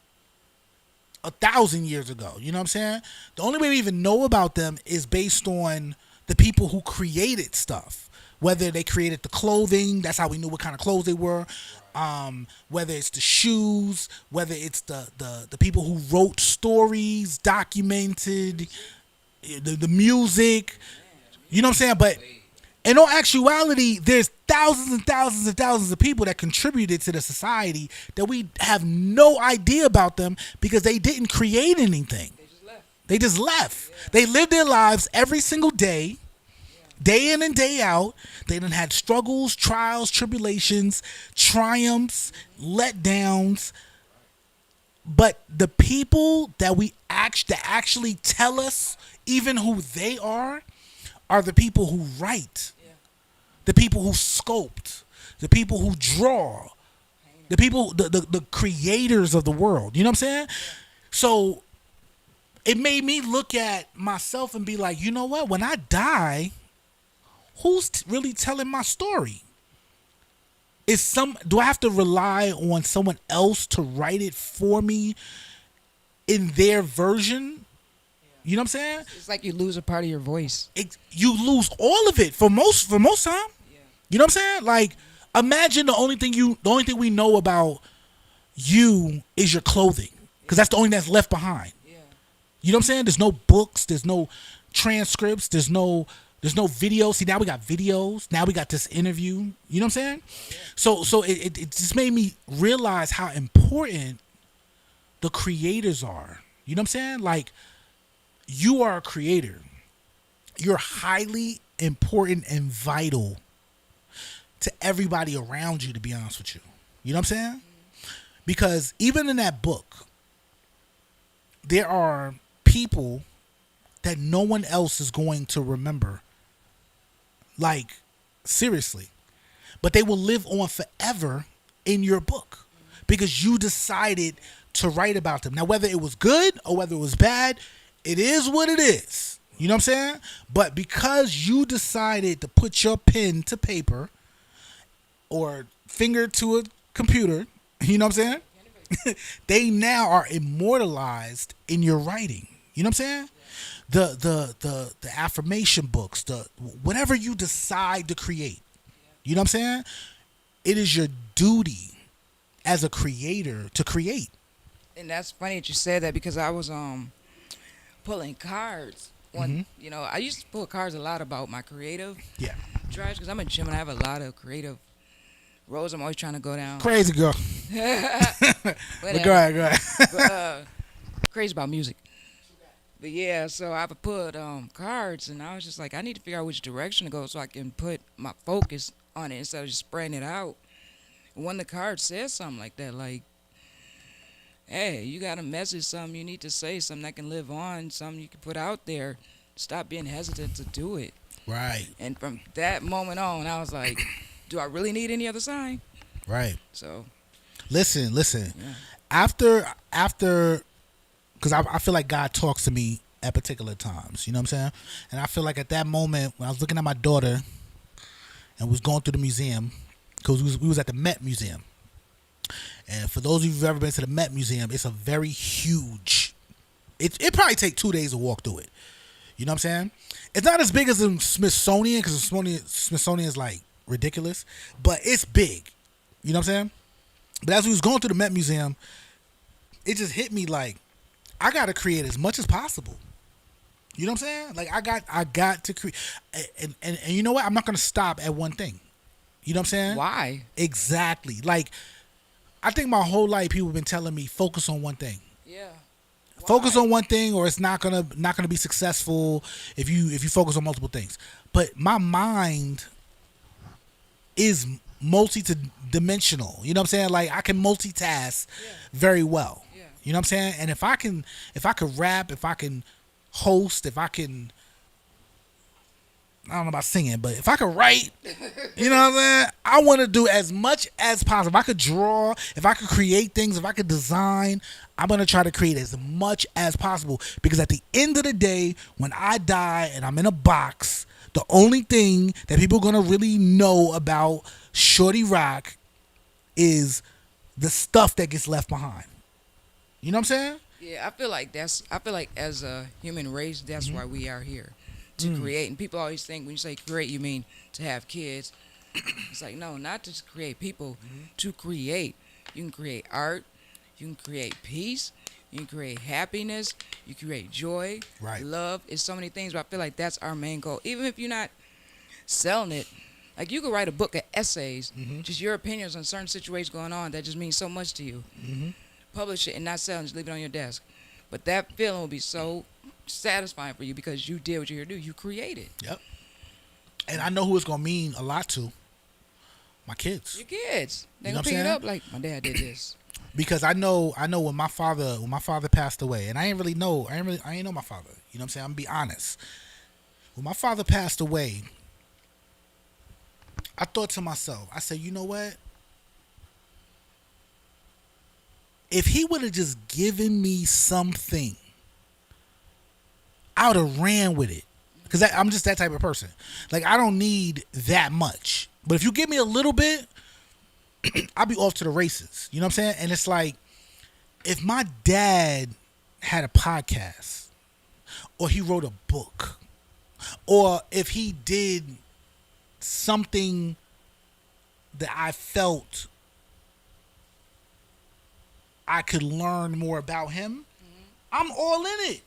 1,000 years ago, you know what I'm saying? The only way we even know about them is based on the people who created stuff. Whether they created the clothing, that's how we knew what kind of clothes they were. Whether it's the shoes, whether it's the people who wrote stories, documented, the music, you know what I'm saying? But in all actuality, there's thousands and thousands and thousands of people that contributed to the society that we have no idea about them because they didn't create anything. They just left. Yeah. They lived their lives every single day, day in and day out. They done had struggles, trials, tribulations, triumphs, letdowns. But the people that actually tell us even who they are the people who write, the people who sculpt, the people who draw, the people, the creators of the world. You know what I'm saying? So it made me look at myself and be like, you know what? When I die, who's really telling my story? Do I have to rely on someone else to write it for me in their version? You know what I'm saying? It's like you lose a part of your voice. You lose all of it for most time. Yeah. You know what I'm saying? Like, imagine the only thing we know about you is your clothing, because that's the only thing that's left behind. Yeah. You know what I'm saying? There's no books, there's no transcripts, there's no video. See, now we got videos. Now we got this interview. You know what I'm saying? Yeah. So it just made me realize how important the creators are. You know what I'm saying? Like, you are a creator. You're highly important and vital to everybody around you, to be honest with you. You know what I'm saying? Because even in that book, there are people that no one else is going to remember. Like, seriously. But they will live on forever in your book because you decided to write about them. Now, whether it was good or whether it was bad, it is what it is. You know what I'm saying? But because you decided to put your pen to paper or finger to a computer, you know what I'm saying? They now are immortalized in your writing. You know what I'm saying? The affirmation books, whatever you decide to create. You know what I'm saying? It is your duty as a creator to create. And that's funny that you said that, because I was pulling cards. You know, I used to pull cards a lot about my creative drives, because I'm a gym and I have a lot of creative roads I'm always trying to go down. Crazy girl. But go ahead. But, crazy about music. But yeah, so I would put cards, and I was just like, I need to figure out which direction to go so I can put my focus on it instead of just spreading it out. When the card says something like that, like, hey, you got a message, something you need to say, something that can live on, something you can put out there. Stop being hesitant to do it. Right. And from that moment on, I was like, do I really need any other sign? Right. So. Listen. Yeah. After, because I feel like God talks to me at particular times. You know what I'm saying? And I feel like at that moment, when I was looking at my daughter and was going through the museum, because we was at the Met Museum. And for those of you who've ever been to the Met Museum, it's a very huge. It probably take 2 days to walk through it. You know what I'm saying? It's not as big as the Smithsonian, because the Smithsonian is like ridiculous, but it's big. You know what I'm saying? But as we was going through the Met Museum, it just hit me like, I got to create as much as possible. You know what I'm saying? Like, I got to create, and you know what? I'm not going to stop at one thing. You know what I'm saying? Why? Exactly. Like, I think my whole life people have been telling me focus on one thing. Yeah. Focus on one thing, or it's not gonna be successful if you focus on multiple things. But my mind is multi-dimensional. You know what I'm saying? Like I can multitask very well. Yeah. You know what I'm saying? And if I could rap, if I can host, if I can, I don't know about singing, but if I could write, you know what I'm saying? I want to do as much as possible. If I could draw, if I could create things, if I could design, I'm going to try to create as much as possible. Because at the end of the day, when I die and I'm in a box, the only thing that people are going to really know about Shorty Roc is the stuff that gets left behind. You know what I'm saying? Yeah, I feel like as a human race, that's why we are here. To create. And people always think when you say create, you mean to have kids. It's like, no, not to create people, to create. You can create art, you can create peace, you can create happiness, you can create joy, love. It's so many things, but I feel like that's our main goal. Even if you're not selling it, like you could write a book of essays, just your opinions on certain situations going on that just means so much to you. Publish it and not sell it, just leave it on your desk. But that feeling will be so satisfying for you because you did what you're here to do. You created. Yep. And I know who it's gonna mean a lot to. My kids. Your kids. They You know gonna what I'm pick it saying? up like my dad did this. Because I know when my father passed away, and I ain't know my father. You know what I'm saying? I'm gonna be honest. When my father passed away, I thought to myself, I said, you know what? If he would have just given me something, I would have ran with it. Because I'm just that type of person. Like, I don't need that much. But if you give me a little bit, I'll be off to the races. You know what I'm saying? And it's like, if my dad had a podcast, or he wrote a book, or if he did something that I felt I could learn more about him, I'm all in it.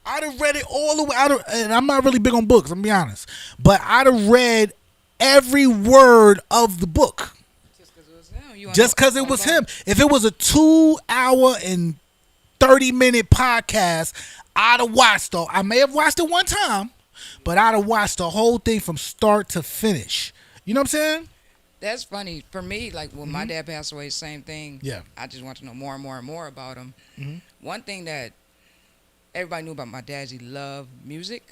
I'd have read it all the way. And I'm not really big on books, I'm gonna be honest. But I'd have read every word of the book. Just because it was him. If it was a 2-hour and 30-minute podcast, I'd have watched it. I may have watched it one time, but I'd have watched the whole thing from start to finish. You know what I'm saying? That's funny. For me, like when my dad passed away, same thing. Yeah. I just want to know more and more and more about him. One thing that everybody knew about my dad is he loved music.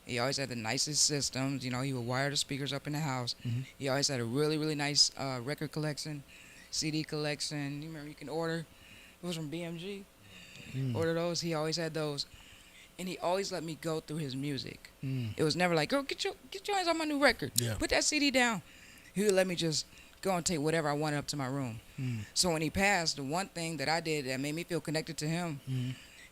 He always had the nicest systems. You know, he would wire the speakers up in the house. He always had a really, really nice record collection, CD collection. You remember you can order. It was from BMG. Order those. He always had those. And he always let me go through his music. It was never like, girl, get your hands on my new record. Yeah. Put that CD down. He would let me just go and take whatever I wanted up to my room. So when he passed, the one thing that I did that made me feel connected to him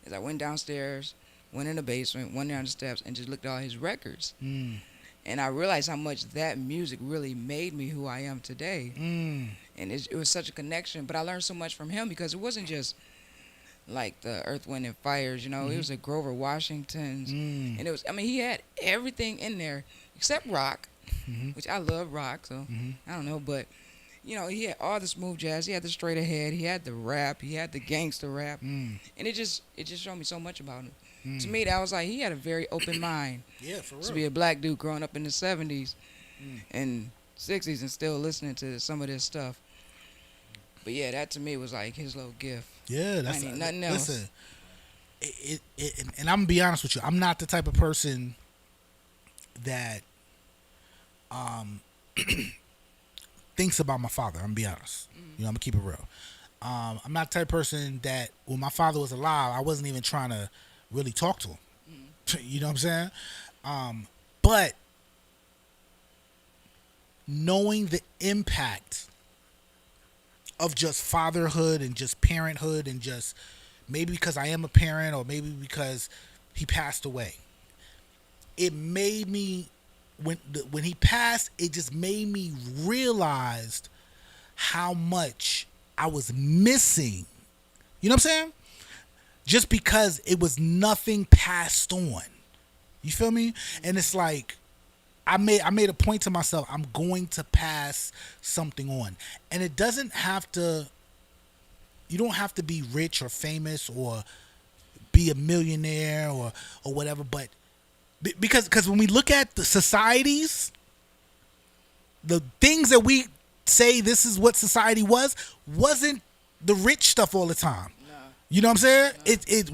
is I went downstairs, went in the basement, went down the steps, and just looked at all his records. And I realized how much that music really made me who I am today. And it was such a connection. But I learned so much from him because it wasn't just like the Earth, Wind, and Fires. You know, it was the Grover Washingtons. And it was, I mean, he had everything in there except rock, which I love rock. So I don't know. But, you know, he had all the smooth jazz. He had the straight ahead. He had the rap. He had the gangster rap. And it just showed me so much about him. To me, that was like he had a very open mind. Yeah, for real. To be a black dude growing up in the 70s and 60s and still listening to some of this stuff. But yeah, that to me was like his little gift. Yeah, that's I need nothing else. Listen, and I'm gonna be honest with you. I'm not the type of person that thinks about my father. I'm gonna be honest. You know, I'm gonna keep it real. I'm not the type of person that when my father was alive, I wasn't even trying to really talk to him. You know what I'm saying? But knowing the impact of just fatherhood and just parenthood and just maybe because I am a parent or maybe because he passed away, it made me when he passed, it just made me realize how much I was missing. You know what I'm saying? Just because it was nothing passed on. You feel me? And it's like I made a point to myself, I'm going to pass something on. And it doesn't have to, You don't have to be rich or famous or be a millionaire or whatever. But because when we look at the societies, the things that we say this is what society wasn't the rich stuff all the time. No. You know what I'm saying?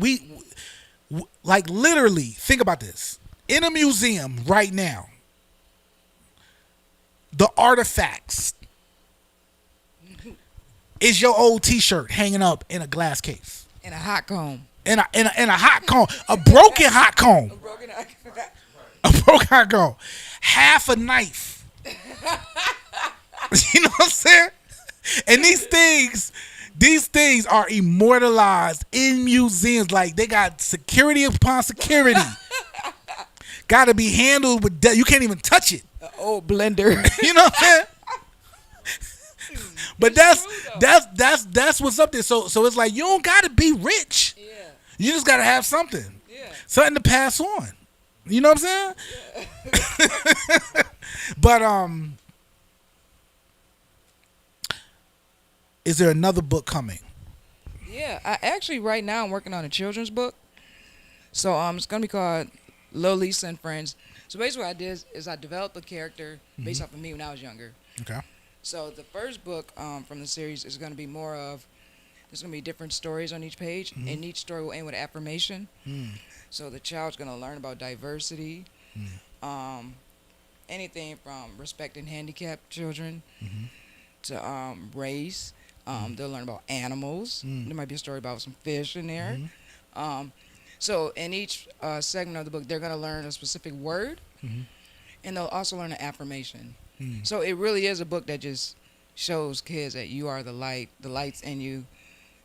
No. Like literally, think about this. In a museum right now, the artifacts is your old T-shirt hanging up in a glass case. In a hot comb. In a hot comb. A broken hot comb. A broken hot comb. Half a knife. You know what I'm saying? And these things are immortalized in museums. Like they got security upon security. Got to be handled with you can't even touch it. An old blender. You know what I'm saying? But that's what's up there. So it's like you don't gotta be rich. Yeah. You just gotta have something. Yeah. Something to pass on. You know what I'm saying? Yeah. But is there another book coming? Yeah, I actually right now I'm working on a children's book. So it's gonna be called Lil Lisa and Friends. So basically what I did is I developed a character based off of me when I was younger. Okay. So the first book from the series is going to be more of, there's going to be different stories on each page, and each story will end with affirmation. So the child's going to learn about diversity, anything from respecting handicapped children to race. They'll learn about animals. There might be a story about some fish in there. So in each segment of the book, they're going to learn a specific word, and they'll also learn an affirmation. So it really is a book that just shows kids that you are the light, the light's in you.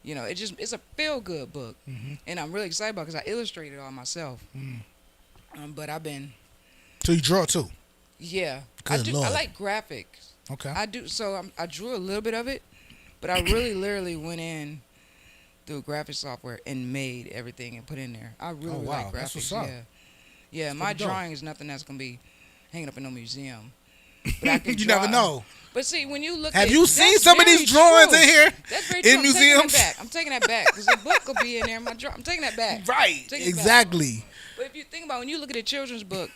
You know, it's a feel-good book, and I'm really excited about it because I illustrated it all myself. But I've been... So you draw too? Yeah. Good Lord. I like graphics. Okay. I do. So I drew a little bit of it, but I really literally went in through graphic software and made everything and put in there. I really like graphics. That's what's up. Yeah. My drawing is nothing that's gonna be hanging up in no museum. But I can you never know. But see, when you look Have you seen some of these drawings in here? That's very true. In museums? I'm taking that back because the book will be in there. I'm taking that back. Right. Exactly. Back. But if you think about when you look at a children's book,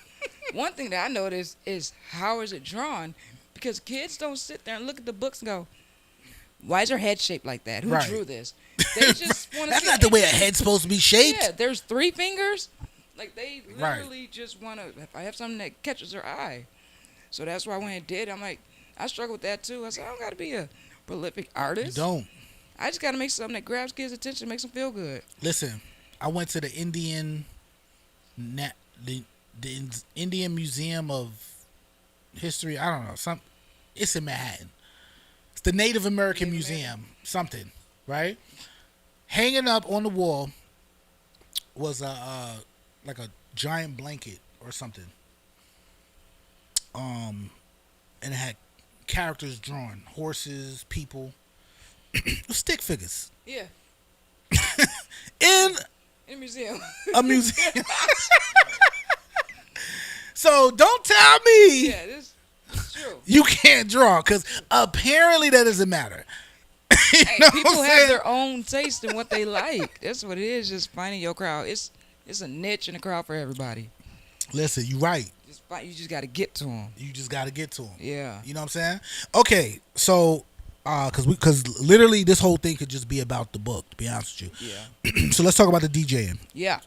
one thing that I noticed is how is it drawn? Because kids don't sit there and look at the books and go, "Why is her head shaped like that? Who drew this?" They just want to. That's not the way a head's supposed to be shaped. Yeah, there's 3 fingers. Like they literally just want to. If I have something that catches their eye, so that's why I went and did. I'm like, I struggle with that too. I said, I don't got to be a prolific artist. You don't. I just got to make something that grabs kids' attention, makes them feel good. Listen, I went to the Indian Museum of History. I don't know. It's in Manhattan. It's the Native American Museum. Something, right? Hanging up on the wall was like a giant blanket or something. And it had characters drawn, horses, people, stick figures. Yeah. In a museum. A museum. So don't tell me. Yeah, this is true. You can't draw because apparently that doesn't matter. Hey, people have their own taste in what they like. That's what it is. Just finding your crowd. It's a niche and a crowd for everybody. Listen, you're right. You just got to get to them. You just got to get to them. Yeah. You know what I'm saying? Okay, so because literally this whole thing could just be about the book. To be honest with you. Yeah. So let's talk about the DJing. Yeah.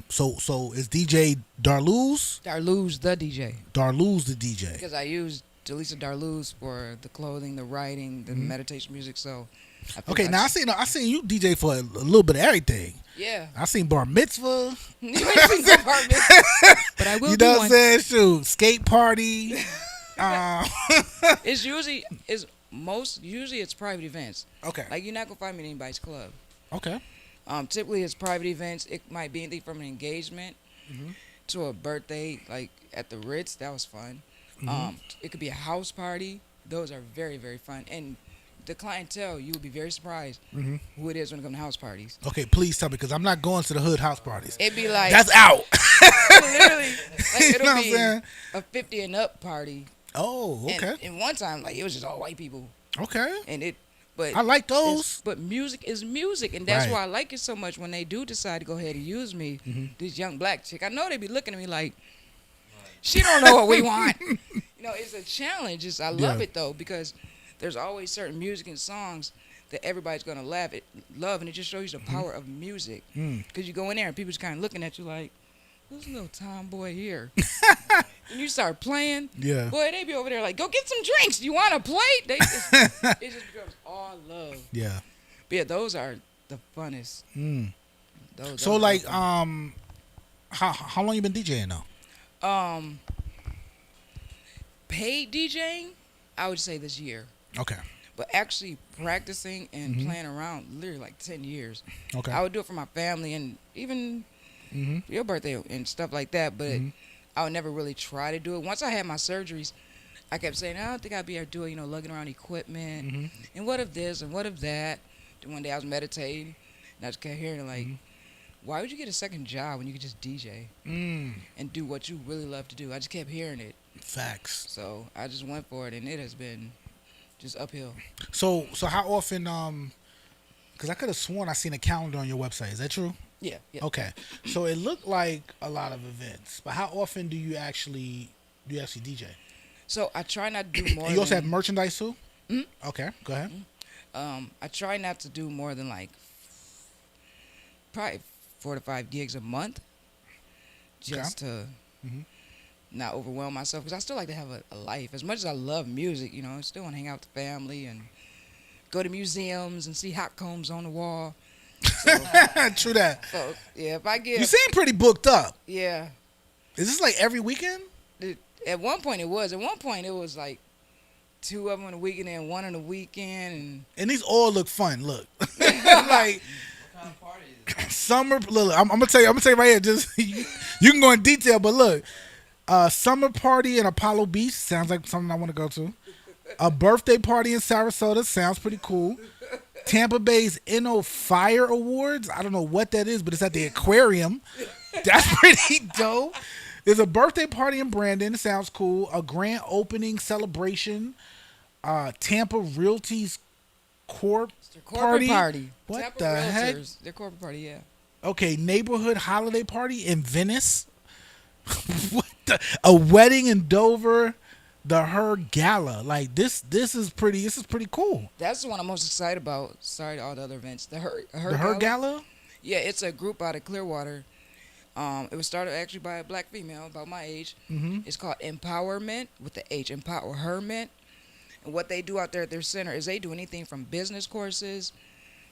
So is DJ Darluz? Darluz the DJ. Darluz the DJ. Because I used Delisa Darluz for the clothing, the writing, the meditation music. So. Okay, now I seen you DJ for a little bit of everything. Yeah. I seen bar mitzvah. You ain't seen no bar mitzvah, but I will. You know what I'm saying? Shoot, skate party. It's usually it's private events. Okay. Like you're not gonna find me at anybody's club. Okay. Typically it's private events. It might be anything from an engagement to a birthday, like at the Ritz. That was fun. It could be a house party. Those are very, very fun. And the clientele, you would be very surprised who it is when it comes to house parties. Okay, please tell me, because I'm not going to the hood house parties. It'd be like... That's out. Literally. Like, it'll be a 50 and up party. Oh, okay. And one time, like, it was just all white people. Okay. And But I like those. but music is music, and that's Right. why I like it so much when they do decide to go ahead and use me. This young black chick, I know they be looking at me like, she don't know what we want. It's a challenge. I love Yeah. it though, because there's always certain music and songs that everybody's gonna love, and it just shows you the power of music. Because you go in there and people just kind of looking at you like, who's a little tomboy here? And you start playing, Yeah. boy, they be over there like, go get some drinks. You want to play? It just becomes all love. Yeah. But yeah, those are the funnest. So like, how long you been DJing now? Paid DJing, I would say this year. Okay. But actually practicing and playing around, literally like 10 years. Okay. I would do it for my family and even your birthday and stuff like that, but I would never really try to do it. Once I had my surgeries, I kept saying, I don't think I'd be able to do it, lugging around equipment. And what if this and what if that? Then one day I was meditating, and I just kept hearing like, why would you get a second job when you could just DJ and do what you really love to do? I just kept hearing it. Facts. So I just went for it, and it has been just uphill. So how often? Because I could have sworn I seen a calendar on your website. Is that true? Yeah. Okay. So it looked like a lot of events, but how often do you actually DJ? So I try not to do more. You also have than, merchandise too? Okay. Go ahead. I try not to do more than like probably 4 to 5 gigs a month, just to not overwhelm myself, because I still like to have a life. As much as I love music, I still want to hang out with the family and go to museums and see hot combs on the wall. So, True that. so yeah, if I get You seem pretty booked up. yeah. Is this like every weekend? At one point it was. At one point it was like 2 of them on the weekend and 1 on the weekend. And these all look fun. Look, like summer. Look, I'm gonna tell you right here. Just you can go in detail, but look, summer party in Apollo Beach sounds like something I want to go to. A birthday party in Sarasota sounds pretty cool. Tampa Bay's Inno Fire Awards. I don't know what that is, but it's at the aquarium. That's pretty dope. There's a birthday party in Brandon. Sounds cool. A grand opening celebration. Tampa Realty's It's their corporate party. What Tampa the heck? Realtors, their corporate party, yeah. Okay, neighborhood holiday party in Venice. What the? A wedding in Dover. The Her Gala. Like this is pretty cool. That's the one I'm most excited about. Sorry to all the other events. The Her The Her Gala? Yeah, it's a group out of Clearwater. It was started actually by a black female about my age. It's called Empowerment with the H, Empowerment. And what they do out there at their center is they do anything from business courses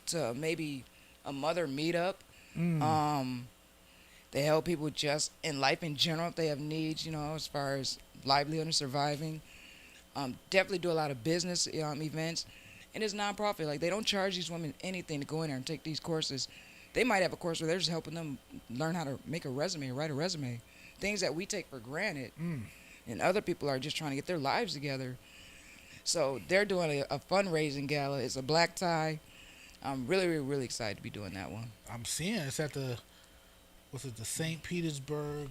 to maybe a mother meetup. They help people just in life in general if they have needs, as far as livelihood and surviving. Definitely do a lot of business events. And it's nonprofit. Like, they don't charge these women anything to go in there and take these courses. They might have a course where they're just helping them learn how to make a resume, write a resume. Things that we take for granted. And other people are just trying to get their lives together. So they're doing a fundraising gala. It's a black tie. I'm really, really, really excited to be doing that one. I'm seeing it's at the St. Petersburg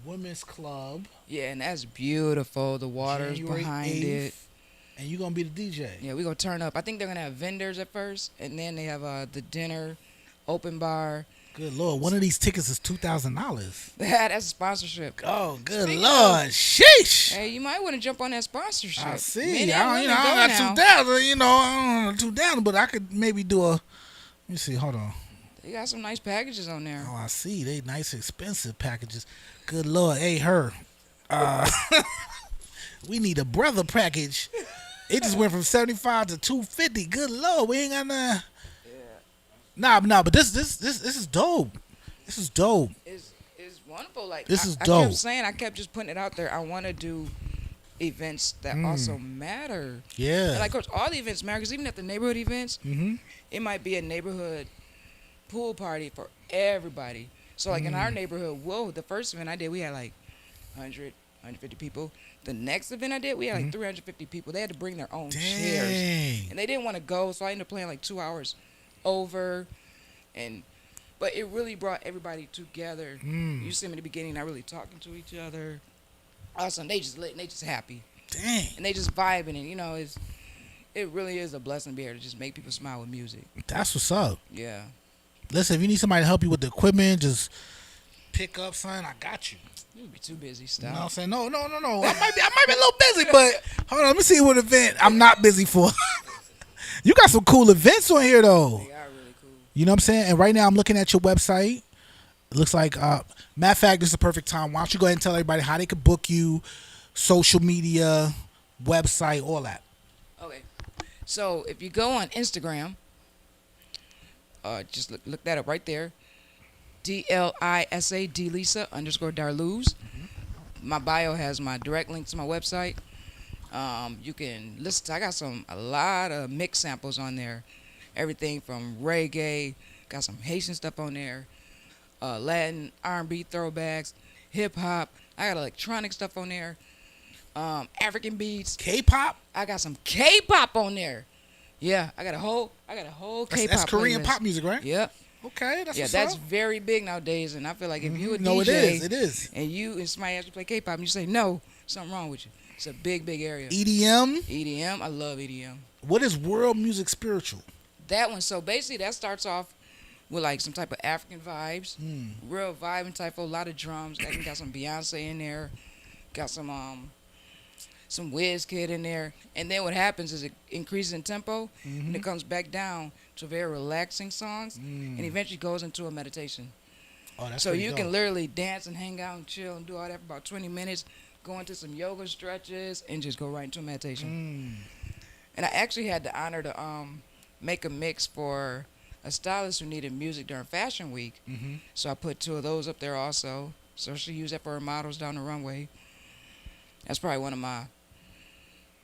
Women's Club. Yeah, and that's beautiful. The water's January behind 8th, it. And you're going to be the DJ. Yeah, we're going to turn up. I think they're going to have vendors at first, and then they have the dinner, open bar. Good Lord. One of these tickets is $2,000. That's a sponsorship. Oh, good Speaking Lord. Sheesh. Hey, you might want to jump on that sponsorship. I see. Men and I women got go now. 2,000. I don't know 2,000, but I could maybe do let me see. Hold on. They got some nice packages on there. Oh, I see. They nice, expensive packages. Good Lord. Hey, her. We need a brother package. It just went from 75 to 250. Good Lord. We ain't got none. Nah, but this is dope. This is dope. It's wonderful. Like, This is I dope. kept saying, I kept just putting it out there. I want to do events that also matter. Yeah. And like, of course, all the events matter, because even at the neighborhood events, it might be a neighborhood pool party for everybody. So, like, in our neighborhood, the first event I did, we had like 100, 150 people. The next event I did, we had like 350 people. They had to bring their own chairs. Dang. And they didn't want to go, so I ended up playing like 2 hours over. But it really brought everybody together. You see them in the beginning, not really talking to each other. All of a sudden, they just lit and they just happy. Dang. And they just vibing, and it's it really is a blessing to be able to just make people smile with music. That's what's up. Yeah. Listen, if you need somebody to help you with the equipment, just pick up, son. I got you. You'll be too busy. You Stop. know what I'm saying? No. I might be a little busy, but hold on. Let me see what event I'm not busy for. You got some cool events on here, though. They are really cool. You know what I'm saying? And right now, I'm looking at your website. It looks like, matter of fact, this is the perfect time. Why don't you go ahead and tell everybody how they could book you, social media, website, all that. Okay. So if you go on Instagram, just look that up right there. DLISA DLisa _Darluz. My bio has my direct link to my website. You can listen. I got a lot of mix samples on there. Everything from reggae, got some Haitian stuff on there, Latin, R&B throwbacks, hip hop. I got electronic stuff on there, African beats, K-pop. I got some K-pop on there. Yeah, I got a whole K-pop. That's Korean playlist. pop music, right? Yep. Okay, that's what's that's up. very big nowadays, and I feel like if you a No, DJ, it is. and somebody asks you to play K-pop, and you say no, something wrong with you. It's a big area. EDM. EDM, I love EDM. What is world music spiritual? That one, so basically that starts off with like some type of African vibes, real vibe and type, a lot of drums. I got some Beyonce in there, got some Wizkid in there, and then what happens is it increases in tempo, and it comes back down to very relaxing songs, and eventually goes into a meditation. Oh, that's so pretty you dope. can literally dance and hang out and chill and do all that for about 20 minutes, go into some yoga stretches, and just go right into a meditation. And I actually had the honor to make a mix for a stylist who needed music during Fashion Week. So I put 2 of those up there also. So she used that for her models down the runway. That's probably one of my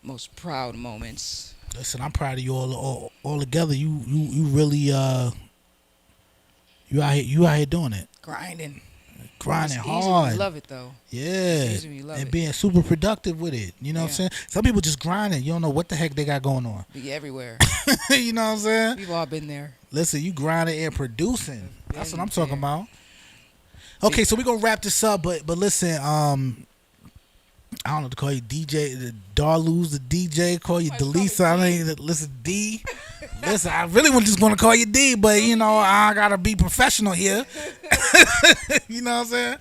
most proud moments. Listen, I'm proud of you all together. You really you out here doing it. Grinding Grinding it's easy hard. when you love it though. Yeah. It's easy when you love and it. being super productive with it. You know what I'm saying? Some people just grinding. You don't know what the heck they got going on. Be everywhere. You know what I'm saying? We've all been there. Listen, you grinding and producing. That's what I'm talking there. about. Okay, so we're gonna wrap this up, but listen, I don't know to call you DJ, the Darluz, the DJ, call you Delisa. I mean, listen, D. Listen, I really was just gonna call you D, but you know, I gotta be professional here. You know what I'm saying?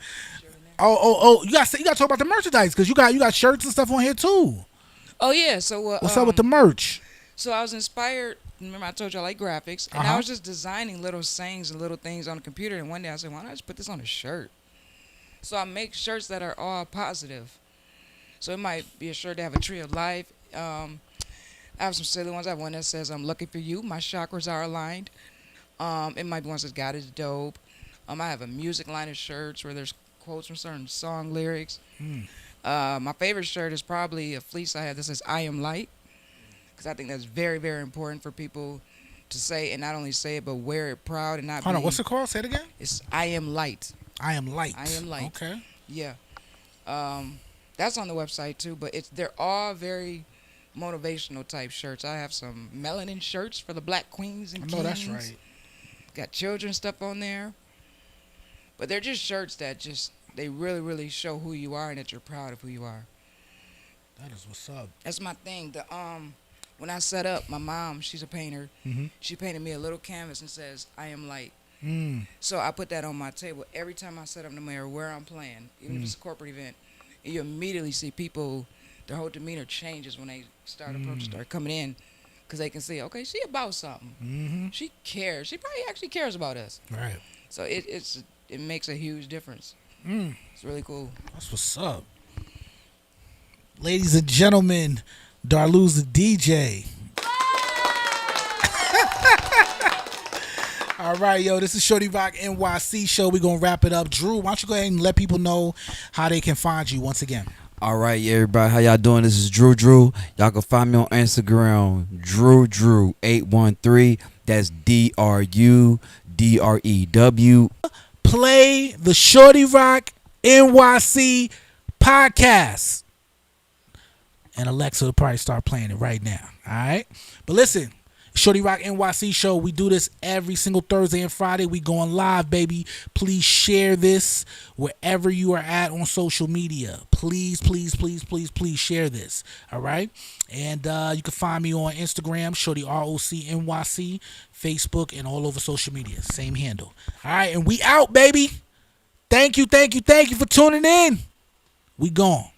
Oh, you gotta talk about the merchandise because you got shirts and stuff on here too. Oh yeah, so What's up with the merch? So I was inspired. Remember I told you I like graphics, and I was just designing little sayings and little things on the computer. And one day I said, why not just put this on a shirt? So I make shirts that are all positive. So it might be a shirt that have a tree of life. I have some silly ones. I have one that says, I'm looking for you. My chakras are aligned. It might be one that says, God is dope. I have a music line of shirts where there's quotes from certain song lyrics. My favorite shirt is probably a fleece I have that says, I am light. Because I think that's very, very important for people to say, and not only say it, but wear it proud and not Hold on, what's it called? Say it again. It's I am light. I am light. I am light. Okay. Yeah. That's on the website too, but they're all very motivational type shirts. I have some melanin shirts for the black queens and I kings. know that's right. Got children stuff on there. But they're just shirts that they really, really show who you are and that you're proud of who you are. That is what's up. That's my thing. When I set up, my mom, she's a painter. She painted me a little canvas and says, I am light. So I put that on my table every time I set up no matter where I'm playing, even if it's a corporate event. And you immediately see people, their whole demeanor changes when they start coming in, because they can see, okay, she about something. She cares. She probably actually cares about us. Right. So it makes a huge difference. It's really cool. That's what's up. Ladies and gentlemen, Darluz the DJ. All right, yo, this is Shorty Roc NYC show. We're going to wrap it up. Drew, why don't you go ahead and let people know how they can find you once again. All right, yeah, everybody, how y'all doing? This is Drew. Y'all can find me on Instagram, Drew813. That's DRUDREW. Play the Shorty Roc NYC podcast. And Alexa will probably start playing it right now. All right? But listen, Shorty Roc NYC show. We do this every single Thursday and Friday. We going live, baby. Please share this wherever you are at on social media. Please, please, please, please, please share this. All right? And you can find me on Instagram, Shorty RoCNYC, Facebook, and all over social media. Same handle. All right, and we out, baby. Thank you for tuning in. We gone.